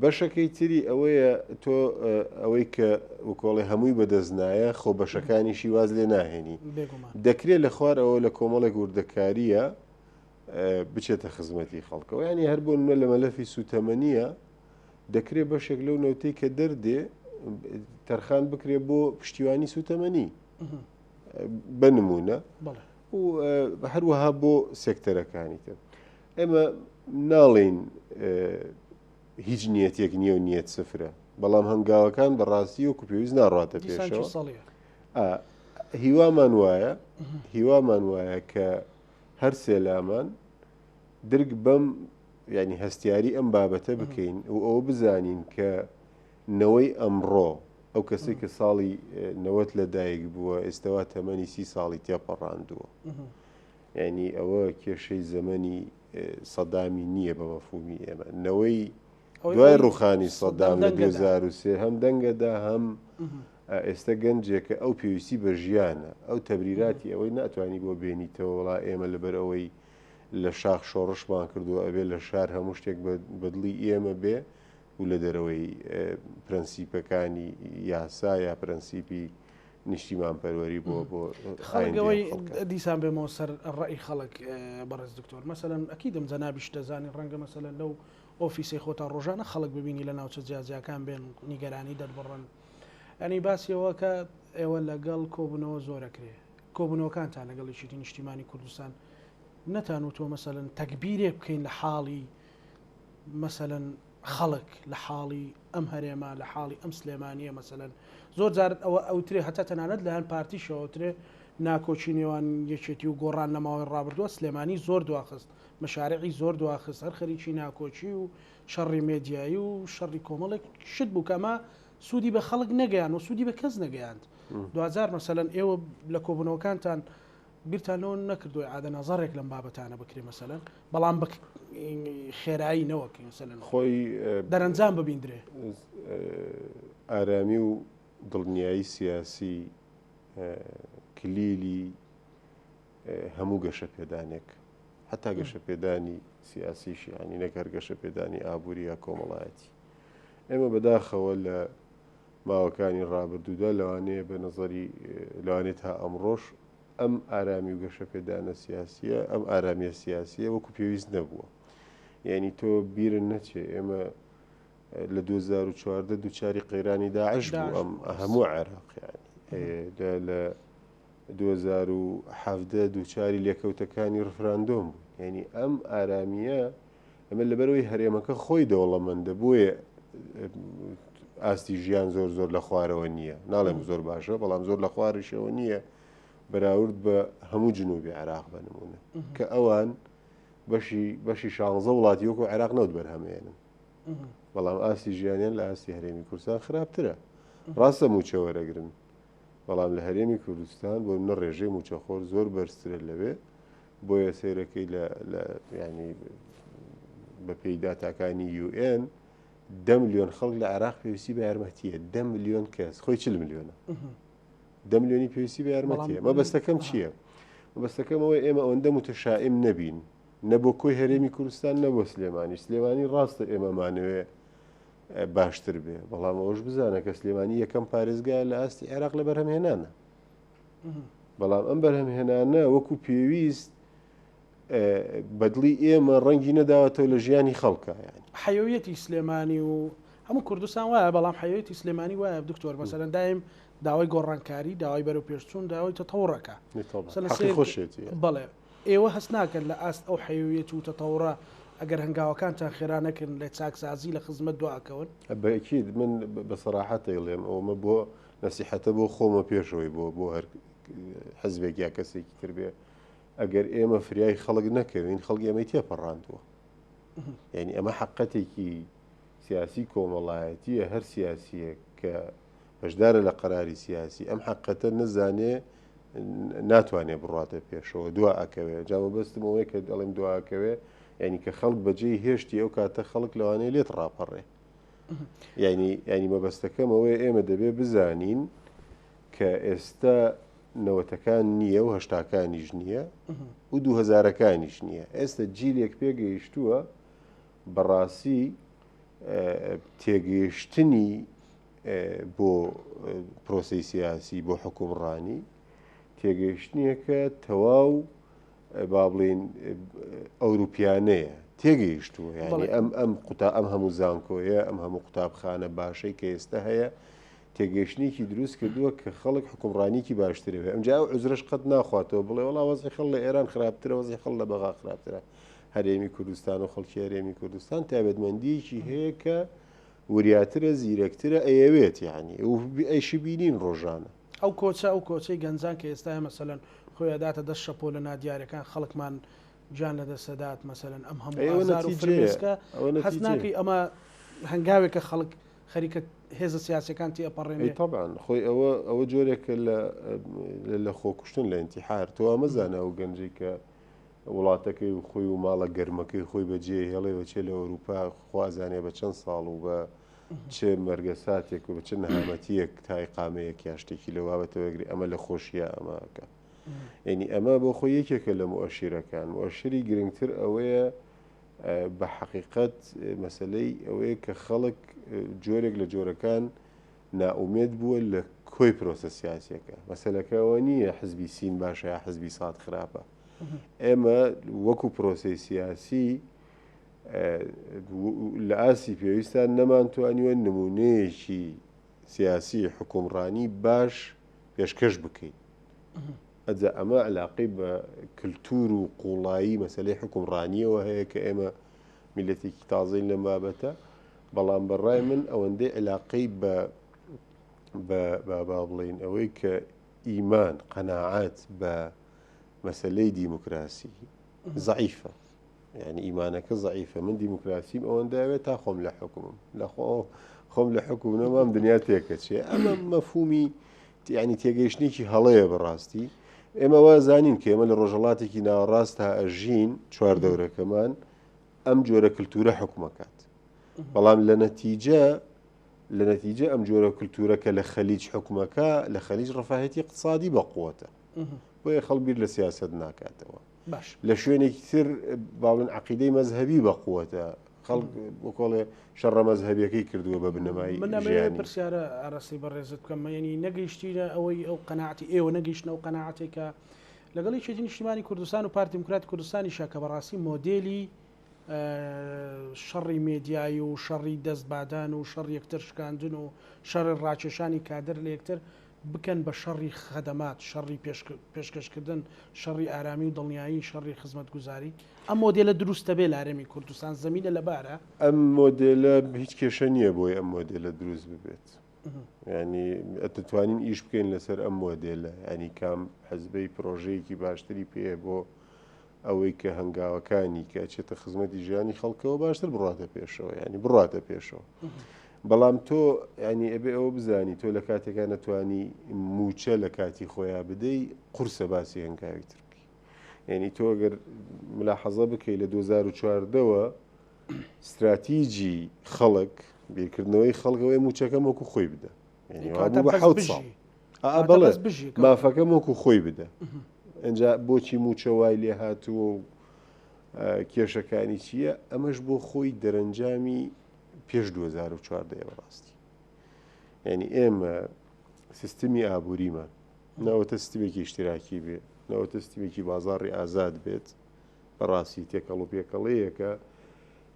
Speaker 2: بەشەکەی تری ئەوەیە تۆ ئەوەی کە وکۆڵی هەمووی بەدەستنایە خۆ بەشەکانیشی واز لێ ناهێنی دەکرێت لە خوارەوە لە کۆمەڵێک وردەکاریە بچێتە خزمەتی خەڵکەوە ینی هەر بۆ منە لە مەلەفی سوتەمەنیە دەکرێت بەشێک لەو نەوتەی کە دەردێ تەرخان بکرێت بۆ پشتیوانی سوتەمەنی بنمونە و هەروەها بۆ سێکتەرەکانی تر ئێمە ناڵێن هیچ نیەتێک نییە و نیەت سفرە بەڵام هەنگاوەکان بەڕاستی وەکو پێویست ناڕاتە پێشەوە هیوامان وایە کە هەر سێلامان درگ بەم ینی هەستیاری ئەم بابەتە بکەین و ئەوە بزانین کە نەوەی ئەمڕۆ ئەو کەسێک کە ساڵی 90 لەدایک بووە ئێستاوا تەمەنی 30 ساڵی تێپەڕاندووە ینی ئەوە کێشەی زەمەنی سەدامی نییە بە مەفهومی ئێمە نەوەی دوای ڕوخانی سەدام لە 2003 هەم دەنگەدا هەم ئێستا گەنجێکە ئەو پێویستی بە ژیانە ئەو تەبریراتی ئەوەی ناتوانانی بۆ بێنیتەوە وڵا ئێمە لەبەر ئەوەی لە شاخ شۆڕشمان کردووە ئەبێ لە شار هەموو شتێک بەدڵی ئێمە بێ و لە دەرەوەی پرەنسیپەکانی یاسا یا پرەنسیپی نیشتیمان پەروەری بۆ
Speaker 1: خەڵکەوەی دیسان بێمەوە سەر ڕای خەڵک بەڕێز دکتۆر مەسەلەن ئەکیدم جەنابیش دەزانی ڕەنگە مەسەلەن لەو ئۆفیسی خۆتا ڕۆژانە خەڵک ببینی لە ناوچە جیاجیاکان بێن نیگەرانی دەربڕن ئەنی باسیەوە کە ئێوە لەگەڵ کۆبوونەوە زۆرەکرێ کۆبوونەوەکانتان لەگەڵ یەکێتی نیشتیمانی کوردستان نەتانوتۆ مەسەلەن تەکبیرێ بکەین لە حاڵی مەسەلەن خەڵک لە حاڵی ئەم هەرێمە لە حاڵی ئەم سلێمانیە مەسەلەن زۆر جار ئەوە ئەوترێ هەتا تەنانەت لەیان پارتیشەوەترێ ناکۆچی نێوان یەکێتی و گۆڕان لە ماوەی ڕابردووە سلێمانی زۆر دواخست مەشارعی زۆر دواخست هەر خەریکی ناکۆچی و شەڕی مێدیایی و شەڕی کۆمەڵێک شت بوو کەمە سوودی بە خەڵک نەگەیان و سوودی بە کەس نەگەیاند دوزار مەسەلەن ئێوە لە کۆبوونەوەکانتان بیرتانەوە نەکردوی عادە نەزارێک لەم بابەتانە بکرێ مەسەلەن بەڵام خێرایی نەوەکی مەسەلەن
Speaker 2: خۆی
Speaker 1: دەرەنجام ببیندرێ
Speaker 2: ئارامی و دڵنیایی سیاسی کلیلی هەموو گەشە پێدانێک حتا گەشە پێدانی سیاسیش ینی نەکار گەشە پێدانی ئابووری یا کۆمەڵایەتی ئێمە بەداخەوە لە ماوەکانی ڕابردوودا لەوانەیە بە نظری لەوانێت تا ئەمڕۆژ ئەم ئارامی و گەشە پێدانە سیاسیە ئەم ئارامیە سیاسیە وەکو پێویست نەبووە یعنی تۆ بیرن نەچێ ئێمە لە 2014 دووچاری قەیرانی داعش بوو ئەم هەموو عێراقیانی لە 2017 دووچاری لێکەوتەکانی ڕفراندۆم بوو یعنی ئەم ئارامیە ئەمە لەبەرەوەی هەرێمەکە خۆی دەوڵەمەندە بۆیە ئاستی ژیان زۆر لە خوارەوە نییە ناڵێم زۆر باشە بەڵام زۆر لە خوارشەوە نییە بەراورد بە هەموو جنوبی عێراق بنمونە کە ئەوان بەشی 16 وڵاتی وەکو عێراق نەوت بەرهەمێنن بەڵام ئاستی ژیانیان لە ئاستی هەرێمی کوردستان خراپترە ڕاستە موچە وەرەگرن بەڵام لە هەرێمی کوردستان بۆ منە ڕێژەی موچەخۆر زۆر بەرزترە لەوێ بۆیە سەیرەکەی ینی بە پێی داتاکانی UN 10 ملیۆن خەڵک لە عێراق پێویستی بە یارمەتیە 10 ملیۆن کەس خۆی 40 ملیۆنە 10 ملیۆنی پێویستی بە یارمەتیە مەبەستەکەم چییە؟ مەبەستەکەمەوەی ئێمە ئەوەندە متشائم نەبین نە بۆ کۆی هەرێمی کوردستان نە بۆ سلێمانی ڕاستە ئێمەمانەوێ باشتر بێ بەڵام ئەوش بزانە کە سلێمانی یەکەم پارێزگای لە ئاستی عێراق لە بەرهەمهێنانە بەڵام ئەم بەرهەمهێنانە وەکو پێویست بەدڵی ئێمە ڕەنگی نەداوەتەوە لە ژیانی خەڵکە یانی
Speaker 1: حەیویەتی سلێمانی و هەموو کوردستان وایە بەڵام حەیویەتی سلێمانی وایە دکتۆر مەسەلەن دایم داوای گۆڕانکاری داوای بەرەو پێشچوون داوای تەتەوڕەکە
Speaker 2: خۆشێتی
Speaker 1: بەڵێ ئێوە هەست ناکەن لە ئاست ئەو حەیویەت و تەتەوڕە ئەگەر هەنگاوەکانتان خێرانەکەن لە چاکسازی لە خزمەت دواکەون
Speaker 2: بەکیید من بەسەراحەت دەیڵێم ئەومە بۆ نەسیحەتە بۆ خۆمە پێشەوەی بۆ هەر حەزبێک یا کەسێکی تر بێ ئەگەر ئێمە فریای خەڵک نەکەوین خەڵکی ئەمەی تێپەڕاندووە یعنی ئەمە حقەتێکی سیاسی کۆمەڵایەتیە هەر سیاسیە کە بەشدارە لە قەراری سیاسی ئەم حقەتە نەزانێ ناتوانێت بڕاتە پێشەوە دوا ئەکەوێ جامە بەستمەوەی کە دەڵێم دواکەوێ ینی کە خەڵک بەجێی هێشتی ئەو کاتە خەڵک لەوانەیە لێت ڕاپەڕێ ینی مەبەستەکەمەوەی ئێمە دەبێ بزانین کە ئێستا نەوەتەکان نییە و هەشتاکانیش نییە و 2000ەکانیش نییە ئێستا جیلێک پێگەیشتووە بەڕاستی تێگەیشتنی بۆ پرۆسی سیاسی بۆ حکومڕانی تێگەیشتنیەکە تەواو با بڵێن ئەوروپیانەیە تێگەیشتووە ینی ئەم هەموو زانکۆیە ئەم هەموو قوتابخانە باشەی کە ئێستا هەیە تێگەیشتنیکی دروست کردووە کە خەڵک حکومڕانیکی باشترەوێ ئەمجا ئەو عزرش قەت ناخواتەوە بڵێ وڵا وەزی خەڵ لە ئێران خراپترە وەزی خەڵ لە بەغا خراپترە هەرێمی کوردستان و خەڵکی هەرێمی کوردستان تایبەتمەندیەکی هەیە کە وریاترە زیرەکترە ئەیەوێت یعنی ئەیشی بینین ڕۆژانە
Speaker 1: ئەو کۆچەی گەنجان کە ئێستا مەسەلەن خۆی داتە دەست شەپۆ لە نادیارەکان خەڵکمان جان لەدەسەدات مەسەلەن ئەم هەموو فرمێسکە هەست ناکەی ئەمە هەنگاوێکە خەڵک خەریکە هێزە سیاسەکان تی ئەپەڕێنێ
Speaker 2: طبعاً خۆی ئەوە جۆرێکە لە خۆکوشتن لە ئینتیحار تۆ ئەمەزانە و گەنجی کە وڵاتەکەی و خۆی و ماڵە گەرمەکەی خۆی بەجێ هێڵێ بەچێ لە ئەوروپا خوازانێ بە چەند ساڵ و بە چه مەرگە ساتێک و بە چ نەهامەتیەک تای قامەیەک یا شتێکی لە وابەتەوەگری ئەمە لە خۆشیە ئەماکە ینی ئەمە بۆ خۆی یەکێکە لە مؤشیرەکان مؤشری گرنگتر ئەوەیە بە حقیقت مەسلەی ئەوەیە کە خەڵک جۆرێک لە جۆرەکان ناومێت بووە لە کۆی پرۆسە سیاسیەکە مەسلەکەەوە نییە حزبی سین باشە یا حزبی سات خراپە ئێمە وەکو پرۆسی سیاسی لە ئاسی پێویستان نەمانتوانیوە نمونەیەکی سیاسی حکومڕانی باش پێشکەش بکەین ئەجا ئەمە علاقەی بە کللتور و قوڵایی مەسلەی حکومڕانیەوە هەیە کە ئێمە میلەتێکی تازەین لەم بابەتە بەڵام بەڕای من ئەوەندەی علاقەی با بڵین ئەوەی کە ئیمان قەناعەت بە مەسلەی دیموکراسی زەعیفە یعنی ئیمانەکە زەعیفە من دیموکراسیم ئەوەنداوێت تا خۆم لە حکومم لە خۆم لە حکومنەمام دنیا تێکە چێ ئەمە مەفهومی یعنی تێگەیشتنێکی هەڵەیە بەڕاستی ئێمە وازانین کە ئێمە لە ڕۆژەڵاتێکی ناوەڕاست تا ئەژین چوار دەورەکەمان ئەم جۆرە کللتورە حکومەکات بەڵام لە نەتیجە ئەم جۆرە کللتورەکە لە خەلیج حکومەکە لە خەلیج ڕەفاهەتی اقتصادی بەقووەتە بۆیە خەڵبیر لە سیاست ناکاتەوە
Speaker 1: باش
Speaker 2: لە شوێنێکی تر باڵن عقیدەی مەزهبی بەقووەتە خەڵک وەکۆڵێ شەڕە مەزهبیەکەی کردووە بە بنەمای
Speaker 1: منەمەوێت پرسیارە ئارەستی بەڕێزت بکەم ینی نەگەیشتینە ئەوەی ئەو قەناعەتی ئێوە نەگەیشتنە و قەناعەتێکە لەگەڵی چێتی نیشتیمانی کوردستان و پارتی دموکراتی کوردستانی شاکە بەڕاستی مۆدێلی شەڕی مێدیایی و شەڕی دەستبادان و شەڕ یەکتر شکاندن و شەڕی ڕاکێشانی کادر لە یەکتر بکەن بە شەڕی خەدەمات شەڕی پێشکەشکردن شەڕی ئارامی و دڵنیایی شەڕی خزمەتگوزاری ئەم مۆدێلە دروستە بێ لە هەرێمی کوردستان زەمینە لەبارە
Speaker 2: ئەم مۆدێلە هیچ کێشە نییە بۆی ئەم مۆدێلە دروست ببێت ینی ئەتوانین ئیش بکەین لەسەر ئەم مۆدێلە ینی کام حەزبەی پرۆژەیەکی باشتری پێ بۆ ئەوەی کە هەنگاوەکانی کە چێتە خزمەتی ژیانی خەڵکەوە باشتر بڕاتە پێشەوە ینی بڕاتە پێشەوە بەڵام تۆ ینی ئەبێ ئەوە بزانی تۆ لە کاتێکا نەتوانی موچە لە کاتی خۆیان بدەی قورسە باسی هەنگاوی ترکی ینی تۆ گەر ملاحەزە بکەی لە 2014ەوە استراتیجی خەڵک بیرکردنەوەی خەڵکەوەی موچەکەم وەکو خۆی بدە بە حەوت ساڵ بەڵێ مافەکەم وەکو خۆی بدە ئەجا بۆچی موچە وای لێ هاتووە و کێشەکانی چییە ئەمەش بۆ خۆی دەرەنجامی پێش 2014 بەڕاستی ینی ئێمە سیستمی ئابووریمان ناوەتە سیستمێکی اشتراکی بێت ناوەتە سیستمێکی بازاڕی ئازاد بێت بەڕاستی تێکەڵ و پێکەڵەیەکە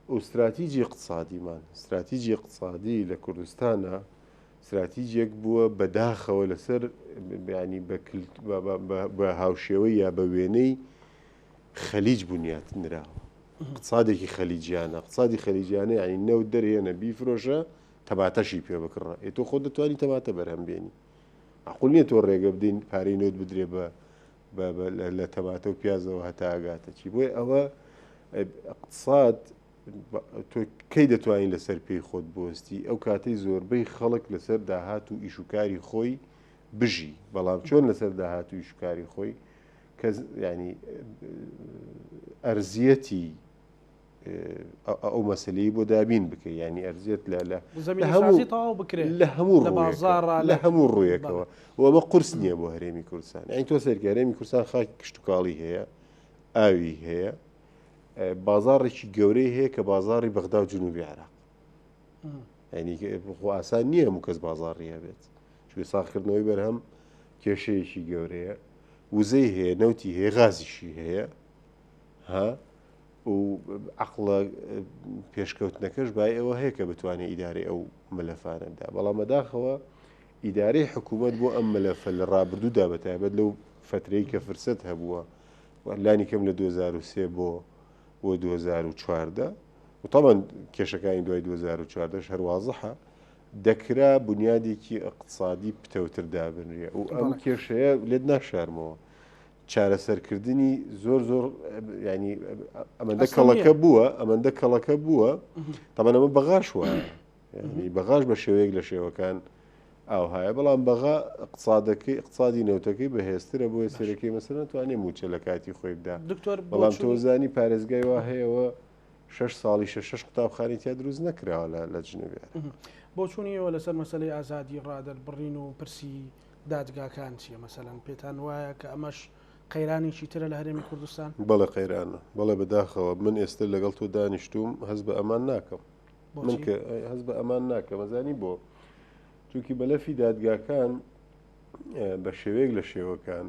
Speaker 2: و استراتیجی اقتصادیمان استراتیجی اقتصادی لە کوردستانە استراتیجیەک بووە بەداخەوە لەسەر ینی بە هاوشێوەی یا بە وێنەی خەلیج بنیات نراوە اقتصادێکی خەلیجیانە اقتصادی خەلیجیانە ینی نەوت دەرهێنە بیفرۆشە تەباتەشی پێ بکڕە تۆ خۆ دەتوانانی تەباتە بەرهەم بێنی عقول نییە تۆ ڕێگە بدەین پارەی نەوت بدرێ لە تەباتە و پیازەوە هەتا ئاگاتە چی بۆی ئەوە اقتصاد تۆ کەی دەتوانین لەسەر پێی خۆت بۆستی ئەو کاتەی زۆربەی خەڵک لەسەر داهات و ئیشوکاری خۆی بژی بەڵام چۆن لەسەر داهات و ئیشوکاری خۆی کە ینی ئەرزیەتی ئەو مەسلەی بۆ دابین بکە ینی ئەرزیەت لە هەموو ڕوویەکەوە ئەمە قورس نییە بۆ هەرێمی کوردستان ئەین تۆ سەرکە هەرێمی کوردستان خاکی کشتتوکاڵی هەیە ئاوی هەیە بازاڕێکی گەورەی هەیە کە بازاڕی بەغدا و جنوبی عێراق ینی ئاسان نییە هەموو کەس بازاڕیە بێت چوی ساختکردنەوەی بەرهەم کێشەیەکی گەورەیە وزەی هەیە نەوتی هەیە غازیشی هەیە ها و عقلە پێشکەوتنەکەش بای ئەوە هەیە کە بتوانێت ئیدارەی ئەو مەلەفانەدا بەڵام بەداخەوە ئیدارەی حکوومەت بۆ ئەم مەلەفە لە ڕابردوودا بەتایبەت لەو فترەی کە فرسەت هەبووە لانی کەم لە 2003 بۆ 2014 وطبعا کێشەکانی دوای 2014 هەروازەحە دەکرا بنیادێکی اقتصادی پتەوتر دابنرێ و ئەم کێشەیە لێت ناشارمەوە چارەسەرکردنی زۆر ینی ئەمەندە کەڵەکە بووە تەمەەن ئەمە بەغاش وایە ینی بەغاش بە شێوەیەک لە شێوەکان ئاوهایە بەڵام بەغا اقتصادی نەوتەکەی بەهێزترە بۆ سەرەکەی مەسەرە توانێ موچە لە کاتی خۆی بدا بەڵام تۆزانی پارێزگای وا هەیەەوە 6 ساڵی 6 قوتابخانی تیا دروست نەکراوە لە جنوبیان
Speaker 1: بۆ چوونیەوە لەسەر مەسلەی ئازادی ڕادەربڕین و پرسی دادگاکان چیە مەسەلەن پێتان وایە کە ئەمەش قەیرانێکی ترە لە هەرێمی کوردستان
Speaker 2: بەڵێ قەیرانە بەڵێ بەداخەوە من ئێستا لەگەڵ تۆ دانیشتوم هەز بە ئەمان ناکەم من کە هەز بە ئەمان ناکەم مەزانی بۆ چونکی بەلەفی دادگاکان بە شێوەیەک لە شێوەکان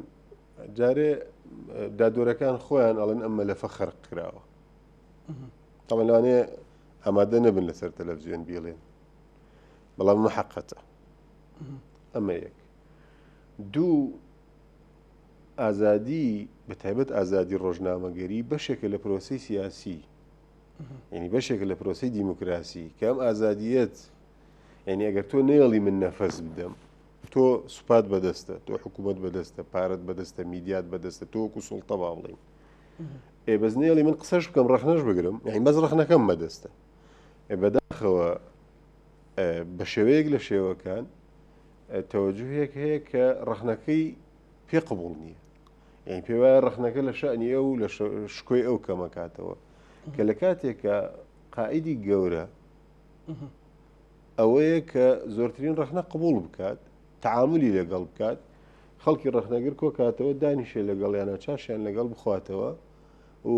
Speaker 2: جارێ دادوەرەکان خۆیان ئەڵێن ئەم مەلەفە خەرق کراوە تەمەن لەوانەیە ئامادە نەبن لەسەر تەلەڤیزیۆن بیڵێن بەڵام ئەمە حەقەتە ئەمە یەک دوو ئازادی بەتایبەت ئازادی ڕۆژنامەگەری بەشێکە لە پرۆسەی سیاسی ینی بەشێکە لە پرۆسەی دیموکراسی کە ئەم ئازادیەت ینی ئەگەر تۆ نێڵی من نەفەس بدەم تۆ سوپات بەدەستە تۆ حکوومەت بەدەستە پارەت بەدەستە میدیات بەدەستە تۆ وەکو سوڵتە با بڵین بەس نێڵی من قسەش بکەم ڕەخنەش بگرم یعنی بەس ڕەخنەکەم بەدەستە بەداخەوە بە شێوەیەک لە شێوەکان تەوەجوهەیەک هەیە کە ڕەخنەکەی پێ قبوڵ نییە یعنی پێ وایە ڕەخنەکە لە شەعنی ئەو لە شکۆی ئەو کەمەکاتەوە کە لە کاتێکە قائیدی گەورە ئەوەیە کە زۆرترین ڕەخنە قبوڵ بکات تعاملی لەگەڵ بکات خەڵکی ڕەخنەگر کۆ کاتەوە دانیشێ لەگەڵ یانە چاشیان لەگەڵ بخواتەوە و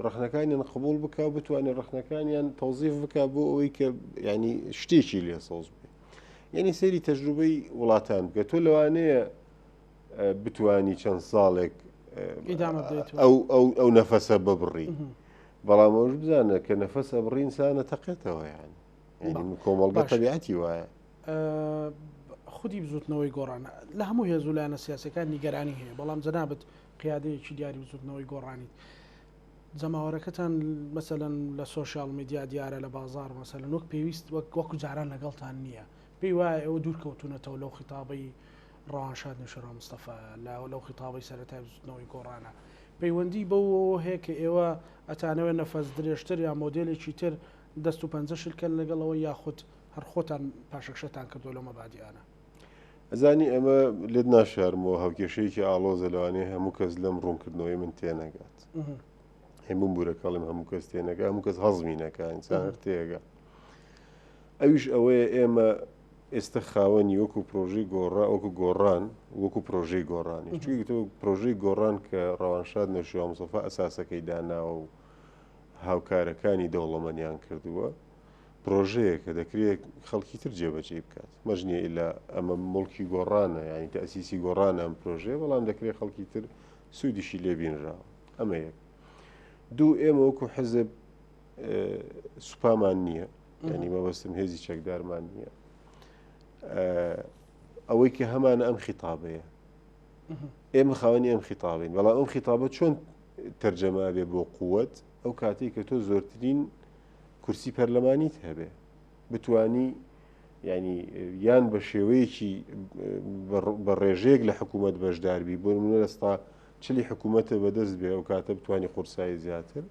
Speaker 2: ڕەخنەکانیان قبول بکە و بتوانێت ڕەخنەکانیان تەوزیف بکە بۆ ئەوەی کە ینی شتێکی لێ سۆز بێ. یعنی سەیری تەجروبەی وڵاتان بکە تۆ لەوانەیە بتوانی چەند ساڵێک ئەو نەفەسە ببڕی بەڵام ئەوش بزانە کە نەفەسە بڕی ئینسانە تەقێتەوە یانی کۆمەڵگە تەبیعەتی وایە.
Speaker 1: خودی بزوتنەوەی گۆڕانە لە هەموو هێزولانە سیاسەکان نیگەرانی هەیە بەڵام جەنابەت قیادەیەکی دیاری بزوتنەوەی گۆڕانیت جەماوەرەکەتان مەسەلەن لە سۆشیال میدیا دیارە لە بازار مەسەلەن وەک پێویست وەکو جاران لەگەڵتان نییە پێی وایە ئەوە دوورکەوتونەتەوە لەو خیتابەی ڕەوانشاد نوێشەڕۆ مستەفا لەو خیتابەی سەرەتای بزوتنەوەی گۆڕانە پەیوەندی بەوەوە هەیە کە ئێوە ئەتانەوێت نەفەس درێژتر یا مۆدلێکی تر دەست و پەنجەشکەن لەگەڵەوە یاخود هەر خۆتان پاشەکشەتان کردو لەو مەبادیانە.
Speaker 2: ئەزانی ئەمە لێت ناشارمەوە هەوکێشەیەکی ئالۆزە لەوانەیە هەموو کەس لەم ڕوونکردنەوەی من تێنەگات هەموو بورەکەڵم هەموو کەس تێنەگە هەموو کەس هەزمی نەکە ئینسان هەر تێگە. ئەویش ئەوەیە ئێمە ئێستا خاوەنی وەکو پرۆژەی وەکو گۆڕان وەکو پرۆژەی گۆڕانی چونکە تۆ پرۆژەی گۆڕان کە ڕەوانشاد نەوشێوە مستەفا ئەساسەکەی داناوە و هاوکارەکانی دەوڵەمەندیان کردووە پرۆژەیە کە دەکرێت خەڵکی تر جێبەجێ بکات مەژنیە ئیلا ئەمە مڵکی گۆڕانە ینی تەسیسی گۆڕانە ئەم پرۆژەیە بەڵام دەکرێت خەڵکی تر سوودیشی لێبینراوە. ئەمە یەک. دوو ئێمە وەکو حزب سوپامان نییە ینی مەبەستم هێزی چەکدارمان نییە ئەوەی کە هەمانە ئەم خیتابەیە ئێمە خاوەنی ئەم خیتابین بەڵام ئەم خیتابە چۆن تەرجەما بێ بۆ قووەت ئەو کاتێک کە تۆ زۆرترین کورسی پەرلەمانیت هەبێ بتانی ینی یان بە شێوەیەکی بە ڕێژەیەک لە حکوومەت بەشداربی بۆ نمونە ئێستا چلی حکوومەتە بەدەست بێ ئەو کاتە بتانی قورسایی زیاتر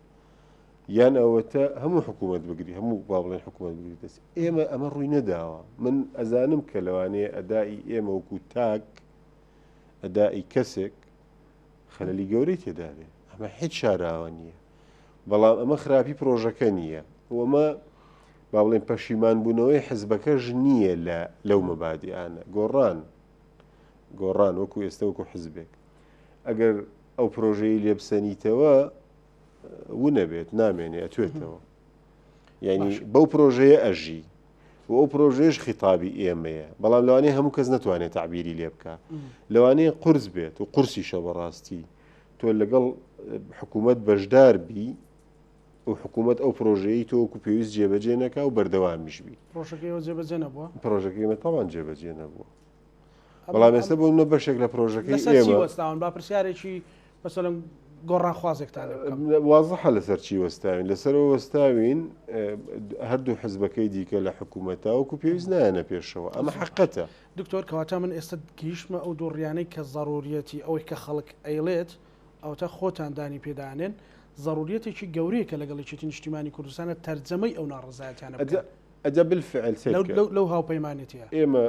Speaker 2: یان ئەوەتە هەموو حکوومەت بگری هەموو با بڵێن حکوومەت بگری دەست ئێمە ئەمە ڕووی نەداوە. من ئەزانم کە لەوانەیە ئەدای ئێمە وەکو تاک ئەدای کەسێک خەلەلی گەورەی تێدا بێ ئەمە هیچ شاراوە نییە بەڵام ئەمە خراپی پرۆژەکە نییە وەمە با بڵێن پەشیمان بوونەوەی حزبەکەش نییە لەو مەبادیانە گۆڕان وەکو ئێستا وەکو حزبێک ئەگەر ئەو پرۆژەی لێبسەنیتەوە و نەبێت نامێنێ ئەتوێتەوە ینی بەو پرۆژەیە ئەژی و ئەو پرۆژێش خیتابی ئێمەیە بەڵام لەوانەیە هەموو کەس نەتوانێت تعبیری لێ بکە لەوانەیە قورس بێت و قورسیشە بەڕاستی تۆ لەگەڵ حکوومەت بەشدار بی و حکوومەت ئەو پرۆژەیە تۆ وەکو پێویست جێبەجێ نەکا و بەردەوامیش بی پرۆژەکەی تاوان جێبەجێ نەبووە بەڵام ئێستا بۆ نە بەشێک لە پرۆژەکەی ئێمە
Speaker 1: با پرسیارێکی مەسەڵەن گۆڕان خوازێکتان
Speaker 2: وازەحە لەسەر چی وەستاوین لەسەرەوە وەستاوین هەردوو حزبەکەی دیکە لە حکوومەتە وەکو پێویست نایەنە پێشەوە ئەمە حقەتە.
Speaker 1: دکتۆر کەواتە من ئێستا گەیشتمە ئەو دۆڕیانەی کە ضرورەتی ئەوەی کە خەڵک ئەیڵێت ئەوتە خۆتان دانی پێدانێن ضرورەتێکی گەورەیە کە لەگەڵێکی نیشتیمانی کوردستانە تەرجەمەی ئەو ناڕزایەتیانە
Speaker 2: ئەجا بالفعل
Speaker 1: لەو هاوپەیمانێتیە
Speaker 2: ئێمە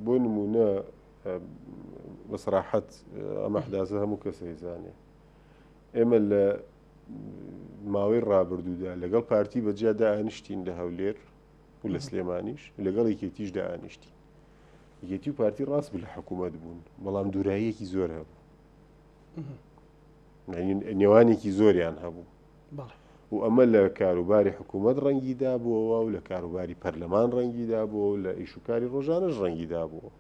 Speaker 2: بۆ نمونە بەسراحەت ئەمە حدازە هەموو کەسەی زانێ ئێمە لە ماوەی ڕابردوودا لەگەڵ پارتی بەجیا دائانیشتین لە هەولێر و لە سلێمانیش لەگەڵ یەکێتیش دائانیشتین یەکێتی و پارتی ڕاست لە حکوومەت بوون بەڵام دووراییەکی زۆر هەبوو نێوانێکی زۆریان هەبوو و ئەمە لە کاروباری حکوومەت ڕەنگیدا بووەوە و لە کاروباری پەرلەمان ڕەنگیدا بووە و لە ئیشوکاری ڕۆژانەش ڕەنگیدا بووە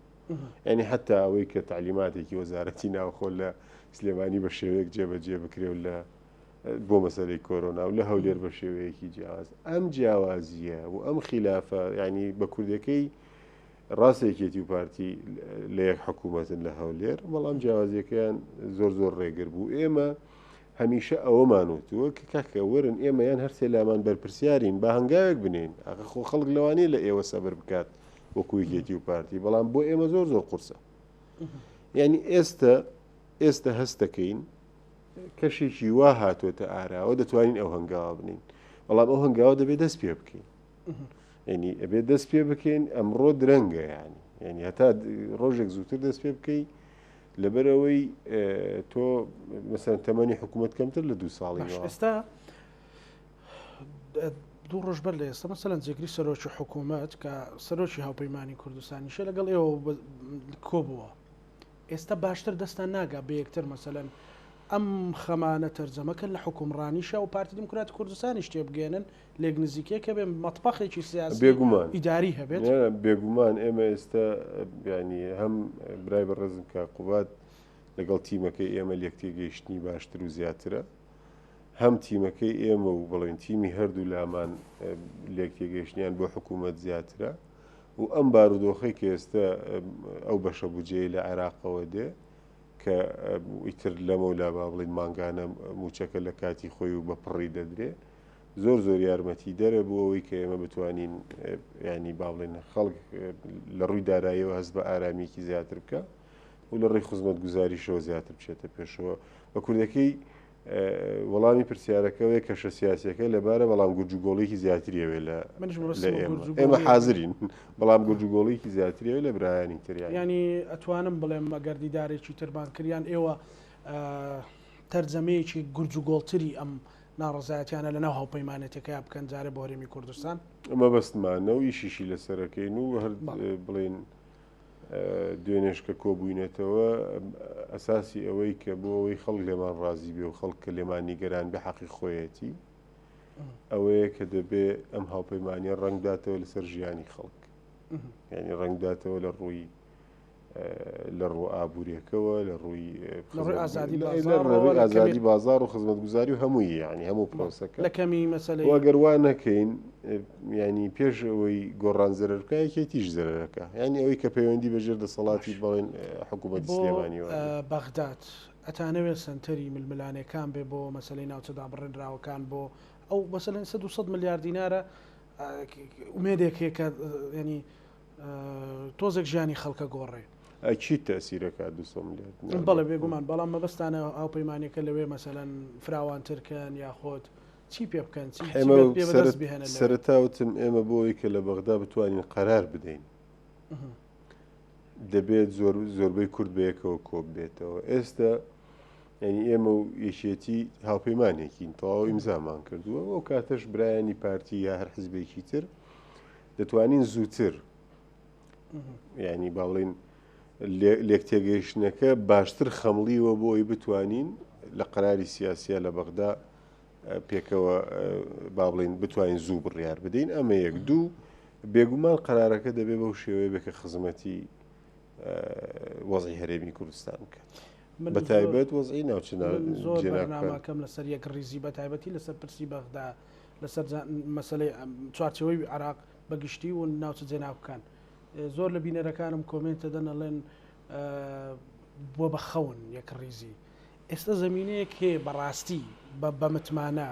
Speaker 2: ینی حتا ئەوەی کە تعلیماتێکی وەزارەتی ناوخۆ لە سلێمانی بە شێوەیەک جێبەجێ بکرێ و لە بۆ مەسەلەی کۆرۆنا و لە هەولێر بە شێوەیەکی جیاواز ئەم جیاوازیە و ئەم خلافە ینی بە کوردەکەی ڕاستێکێتی و پارتی لە یەک حکوومەتن لە هەولێر بەڵام جیاوازیەکەیان زۆر ڕێگر بوو. ئێمە هەمیشە ئەوەمانوتووە کە کاکە وەرن ئێمە یان هەر سێلامان بەرپرسیارین با هەنگاوێک بنین خۆ خەڵک لەوانەیە لە ئێوە سەبر بکات وەکو یەکێتی و پارتی بەڵام بۆ ئێمە زۆر قورسە ینی ئێستا هەستەکەین کەشێکی وا هاتوۆتە ئاراوە دەتوانین ئەو هەنگاوە بنین بەڵام ئەو هەنگاوە دەبێت دەست پێ بکەین ینی ئەبێت دەست پێ بکەین ئەمڕۆ درەنگە ینی هەتا ڕۆژێک زووتر دەست پێ بکەی لەبەرەوەی تۆ مەسەن تەمەنی حکوومەت کەمتر لە 2 ساڵی
Speaker 1: ئێستا 2 ڕۆژ بەر لە ئێستا مەسەلەن جێگری سەرۆکی حکوومەت کە سەرۆکی هاوپەیمانی کوردستانیشە لەگەڵ ئێوە کۆبووە ئێستا باشتر دەستان ناگا بە یەکتر مەسەلەن ئەم خەمانە تەرجەمەکەن لە حکومڕانیشە و پارتی دموکراتی کوردستانی شتێ بگەێنن لێک نزیکەیە بێ مەتبەخێکی سیاسی
Speaker 2: بێگومان
Speaker 1: ئیداری هەبێت
Speaker 2: بێگومان ئێمە ئێستا ینی هەم برای بەڕێزم کا قوبات لەگەڵ تیمەکەی ئێمە لێکتێگەیشتنی باشتر و زیاترە هەم تیمەکەی ئێمە و بڵێن تیمی هەردوو لامان لێکتێگەیشتنیان بۆ حکوومەت زیاترە و ئەم بارودۆخی کە ئێستا ئەو بەشە بجێ لە عێراقەوە دێ کە ئیتر لەمەولا با بڵین ماگانە موچەکە لە کاتی خۆی و بەپڕی دەدرێ زۆر زۆر یارمەتی دەرە بۆ ئەوەی کە ئێمە بتوانین ینی با بڵێن خەڵک لە ڕووی داراییەوە هەست بە ئارامیکی زیاتر بکە و لە ڕێی خزمەت گوزاریشەوە زیاتر بچێتە پێشەوە بە کوردەکەی وەڵامی پرسیارەکەوەی کەشە سیاسەکە لەبارە بەڵام گورجوگۆڵێکی زیاتریەوێ لە ئێمە حازرین بەڵام گورجوگۆڵێکی زیاتریەوە لە برایانی تریان
Speaker 1: ینی ئەتوانم بڵێم مەگەردیدارێکی تربانکردیان ئێوە تەرجەمەیەکی گورجوگۆڵتری ئەم ناڕزایەتیانە لە ناو هاوپەیمانێتەکە بکەن جارە بۆ هەرێمی کوردستان
Speaker 2: ئەمە بەستمانە و ئیشیشی لەسەرەکەین و هەر بڵێن دوێنێشکە کۆبووینێتەوە ئەساسی ئەوەی کە بۆ ئەوەی خەڵک لێمان ڕازی بێ و خەڵکە لێمان نیگەران بە حەقی خۆیەتی ئەوەیە کە دەبێ ئەم هاوپەیمانیە ڕەنگداتەوە لەسەر ژیانی خەڵک ینی ڕەنگداتەوە لە ڕووی لە ڕوو ئابوووریەکەوە لە ڕووی ئازادی بازار و خزمەتگوزاری و هەمووی یعنی هەموو پرۆسەکە
Speaker 1: لەکەمی مەسەلەی
Speaker 2: ئەگەروان نەکەین ینی پێش ئەوەی گۆڕان زەرەرکایەکێتیش زەرەرەکە ینی ئەوەی کە پەیوەندی بەژێر دەسەڵاتی بڵێن حکوومەتی سلێمانی
Speaker 1: بەغداد ئەتانەوێت سنتەری ململانەکان بێ بۆ مەسلەی ناوچەدا بڕێنراوەکان بۆ ئەو مەسەلەن 100 ملیار دینارە ئومێدێک هەیە کە ینی تۆزێک ژیانی خەڵکە گۆڕێ
Speaker 2: چی تەسیرەکە 200 ملیار
Speaker 1: بەڵێ بێگومان بەڵام مەبەستانە هاوپەیمانەکە لەوێ مەسەلەن فراوانترکەن یاخۆت چی پێ بکەن
Speaker 2: سەرەتاوتم ئێمە بۆی کە لە بەغدا بتوانین قەرار بدەین دەبێت زۆربەی کورد بەیەکەوە کۆب بێتەوە ئێستا ینی ئێمە و یەکێتی هاوپەیمانێکین تەواو ئیمزامان کردووە ئەو کاتەش برایانی پارتی یا هەر حزبێکی تر دەتوانین زووتر ینی باڵین لێکتێگەیشتنەکە باشتر خەمڵیوە بۆ ئەوی بتوانین لە قەراری سیاسیە لە بەغدا پێکەوە با بڵین بتوانین زوو بڕیار بدەین ئەمە یەک دوو بێگومان قەرارەکە دەبێ بەو شێوەیە بێکە خزمەتی وەزعی هەرێمی کوردستان بکە بە تایبەت وەزعی
Speaker 1: ناوچەناکەم لەسەر یەک ڕیزی بە تایبەتی لەسەر پرسی بەغدا لەسەر مەسەلەی چوارچەوەی عراق بەگشتی و ناوچە جێناوکان زۆر لە بینەرەکانم کۆمنتە دەنەڵێن بۆ بە خەون یەک ڕیزی ئێستا زمینەیەک هەیە بەڕاستی بە متمانە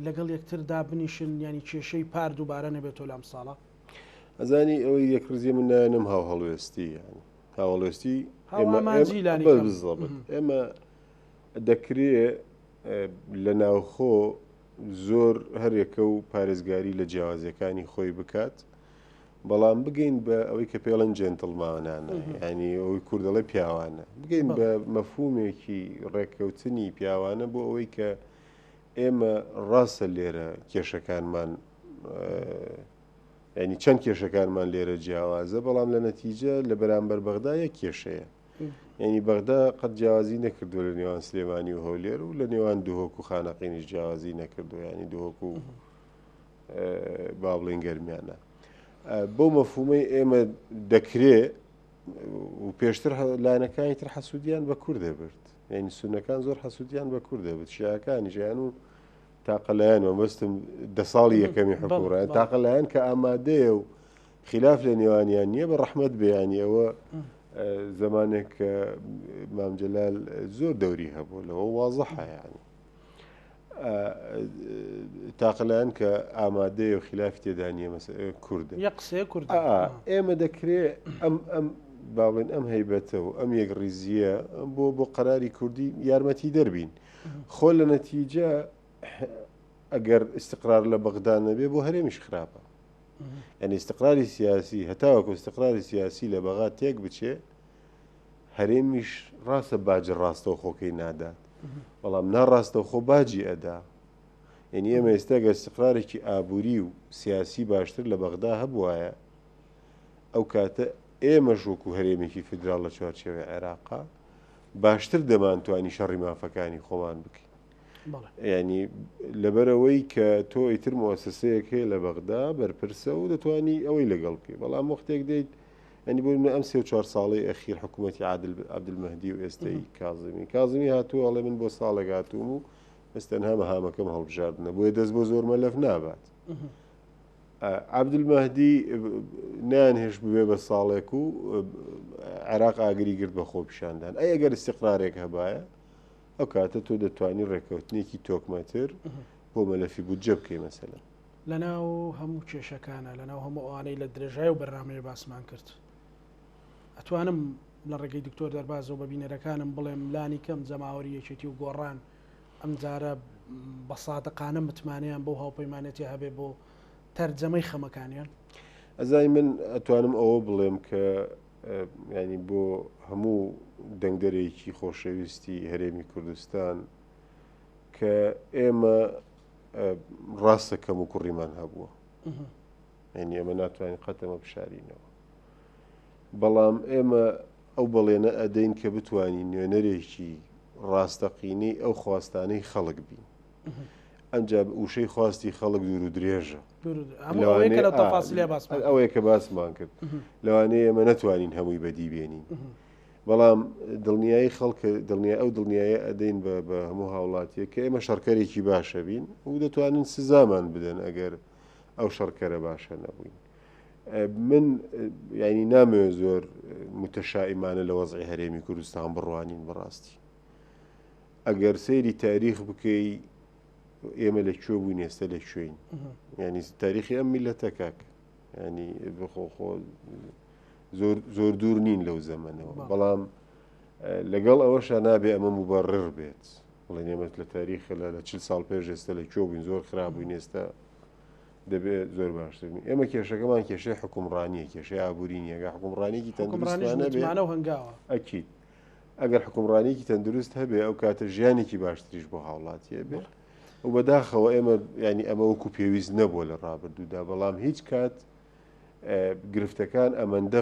Speaker 1: لەگەڵ یەکتردا بنیشن ینی کێشەی پار دووبارە نەبێتۆ لەم ساڵە
Speaker 2: ئەزانی ئەوەی یەکڕزیە من نانم هاو هەڵوێستی ینی هاوڵێستی ئێمە دەکرێت لە ناوخۆ زۆر هەرێکە و پارێزگاری لە جیاوازیەکانی خۆی بکات بەڵام بگەین بە ئەوەی کە پێڵەن جێنتڵمانانە ینی ئەوەی کوردەڵی پیاوانە بگەین بە مەفهومێکی ڕێککەوتنی پیاوانە بۆ ئەوەی کە ئێمە ڕاستە لێرە کێشەکانمان ینی چەند کێشەکانمان لێرە جیاوازە بەڵام لە نەتیجە لە بەرامبەر بەغدا یەک کێشەیە ینی بەغدا قەت جیاوازی نەکردو لە نێوان سلێمانی و هەولێر و لە نێوان دووهۆک و خانەقینیش جیاوازی نەکردو ینی دووهۆک و با بڵێن گەرمیانە بۆ مەفهومەی ئێمە دەکرێت و پێشتر لایەنەکانی تر حەسوودیان بە کوور دەبرد ینی سونەکان زۆر حەسوودیان بە کوور دەبێت شیعەکانی ژیان و تاقەلایەن مەبەستم 10 ساڵی یەکەمی حکوڕایەن تاقەلایەن کە ئامادەیە و خلاف لە نێوانیان نییە بە ڕەحمەت بەیانیەوە زمانێک کە مام جەلال زۆر دەوری هەبوو لەوە وازەحە ینی تاقلەیان کە ئامادەیە و خلافی تێدانیە کوردە
Speaker 1: قسێ کورد
Speaker 2: ئێمە دەکرێت ئەم باڵێن ئەم هەیبەتە و ئەم یەک ڕیزیە بۆ قەراری کوردی یارمەتی دەربین خۆ لە نەتیجە ئەگەر استقرار لە بەغدا نەبێ بۆ هەرێمیش خراپە یعنی استقراری سیاسی هەتاوەکو استقراری سیاسی لە بەغا تێک بچێ هەرێمیش ڕاستە باجە ڕاستەوە خۆکەی نادات بەڵام ناڕاستەوە خۆ باجی ئەدا یعنی ئێمە ئێستا گە استقرارێکی ئابووری و سیاسی باشتر لە بەغدا هەبوایە ئەو کاتە ئێمەش وەکو هەرێمێکی فیدراڵ لە چوارچێوەی عێراقا باشتر دەمانتوانی شەڕی مافەکانی خۆمان بکەین. ینی لەبەرەوەی کە تۆ ئیتر مؤسسەیەک هەیە لە بەغدا بەرپرسە و دەتوانی ئەوەی لەگەڵ بکەی. بەڵام وەختێک دەیت ئەنی بۆ ئەم 34 ساڵی ئەخیر حکوومەتی عەبدولمەهدی و ئێستای کاظمی هاتووە ئەڵێ من بۆ ساڵێک هاتووم و بەستەنها مەهامەکەم هەڵبژاردنە بۆیە دەست بۆ زۆر مەلەف نابات. عەبدولمەهدی نانهێش ببێ بە ساڵێک و عێراق ئاگری گرت بە خۆ پیشاندان. ئەی ئەگەر استیقرارێک هەبایە ئەو کاتە تۆ دەتوانی ڕێکەوتنێکی تۆکمەتر بۆ مەلەفی بودجە بکەی مەسەلەن.
Speaker 1: لەناو هەموو کێشەکانە لەناو هەموو ئەوانەی لە درێژای و بەرنامەیە باسمان کرد. ئەتوانم لە ڕێگەی دکتۆر دەربازەوە بە بینەرەکانم بڵێم لانی کەم جەماوەری یەکێتی و گۆڕان ئەم جارە بە سادقانە متمانیان بۆ هاوپەیمانەتی هەبێ بۆ تەرجەمەی خەمەکانیان.
Speaker 2: ئەزای من ئەتوانم ئەوە بڵێم کە ینی بۆ هەموو دەنگدەرێکی خۆشەویستی هەرێمی کوردستان کە ئێمە ڕاستە کەم و کوڕیمان هەبووە، ینی ئێمە ناتوانین قەتەمە بشارینەوە، بەڵام ئێمە ئەو بەڵێنە ئەدەین کە بتوانین نوێنەرێکی ڕاستەقینەی ئەو خواستانەی خەڵک بین. ئەمجا وشەی خواستی خەڵک دوور و درێژە، ئەوەیە کە باسمان کرد. لەوانەیە ئێمە نەتوانین هەمووی بەدی بێنین، بەڵام دڵنیایی خەڵکە ئەو دڵنیایە ئەدەین بە هەموو هاوڵاتیە کە ئێمە شەڕکەرێکی باشە بین و دەتوانین سزامان بدەن ئەگەر ئەو شەڕکەرە باشە نەبووین. من ینی نامەوێت زۆر متەشائیمانە لە وەزعی هەرێمی کوردستان بڕوانین بەڕاستی. ئەگەر سەیری تاریخ بکەی ئێمە لەکوێ بووین ئێستا لەکوێین، ینی تاریخی ئەم میلەتە کاک، ینی بخۆ زۆر دوور نین لەو زەمەنەوە، بەڵام لەگەڵ ئەوەشە نابێ ئەمە موبەڕڕ بێت بڵێن ئێمە لە تاریخە لە 40 ساڵ پێش ئێستا لەکوێ بووین زۆر خراپ بووین ئێستا دەبێت زۆر باشتر بین. ئێمە کێشەکەمان کێشەی حکومڕانیە، کێشەی ئابوورینی ئەگەر حکومڕانێکی تەندروستانە بێ ئەکید ئەگەر حکومڕانێکی تەندروست هەبێ ئەو کاتە ژیانێکی باشتریش بۆ هاوڵاتیە بێ و بەداخەوە ئێمە ینی ئەمە وەکو پێویست نەبووە لە ڕابردوودا، بەڵام هیچ کات گرفتەکان ئەمەندە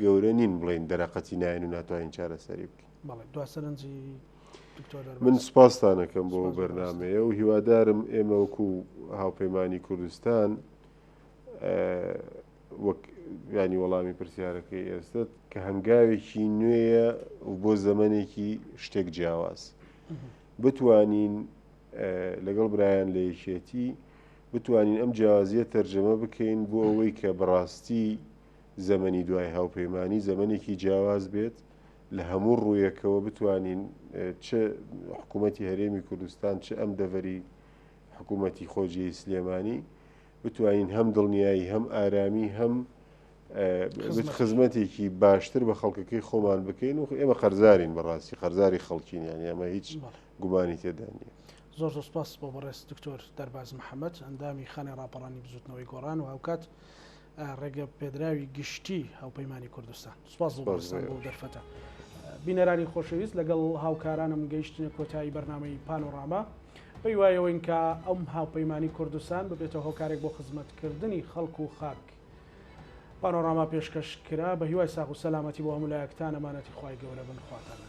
Speaker 2: گەورە نین بڵێن دەرەقەتی ناین و ناتوانین چارەسەری بکەین. من سوپاسان دەکەم بۆ بەرنامەیە و هیوادارم ئێمە وەکو هاوپەیمانی کوردستان وەک ینی وەڵامی پرسیارەکەی ئێستا کە هەنگاوێکی نوێیە و بۆ زەمانێکی شتێک جیاواز بتوانین لەگەڵ برایان لە یەکێتی بتوانین ئەم جیاوازیە تەرجەمە بکەین بۆ ئەوەی کە بەڕاستی زەمەنی دوای هاوپەیمانی زەمەنێکی جیاواز بێت لە هەموو ڕوویەکەوە بتوانین چه حکوومەتی هەرێمی کوردستان چه ئەم دەڤەری حکوومەتی خۆجیەی سلێمانی بتوانین هەم دڵنیایی هەم ئارامی هەم خزمەتێکی باشتر بە خەڵکەکەی خۆمان بکەین و ئێمە خەرزارین بەڕاستی خەرزاری خەڵکین، یانی ئەمە هیچ گومانی تێدا نیە.
Speaker 1: زۆر سوپاس بۆ بەڕێز دکتۆر دەرباز محەممەد ئەندامی خانەی ڕاپەڕانی بزوتنەوەی گۆڕان و هاوکات ڕێگە پێدراوی گشتی هاوپەیمانی کوردستان. سوپاس بۆ دەرفەتە. بینەرانی خۆشەویست لەگەڵ هاوکارانم گەیشتنە کۆتایی بەرنامەی پانۆراما بەی وایەوەین کە ئەم هاوپەیمانی کوردستان ببێتەوە هۆکارێک بۆ خزمەتکردنی خەڵک و خاک. پانۆراما پێشکەش کرا بە هیوای ساغ و سەلامەتی بۆ هەموو لایەکتان ئەمانەتی خوای گەورە بن خواتان.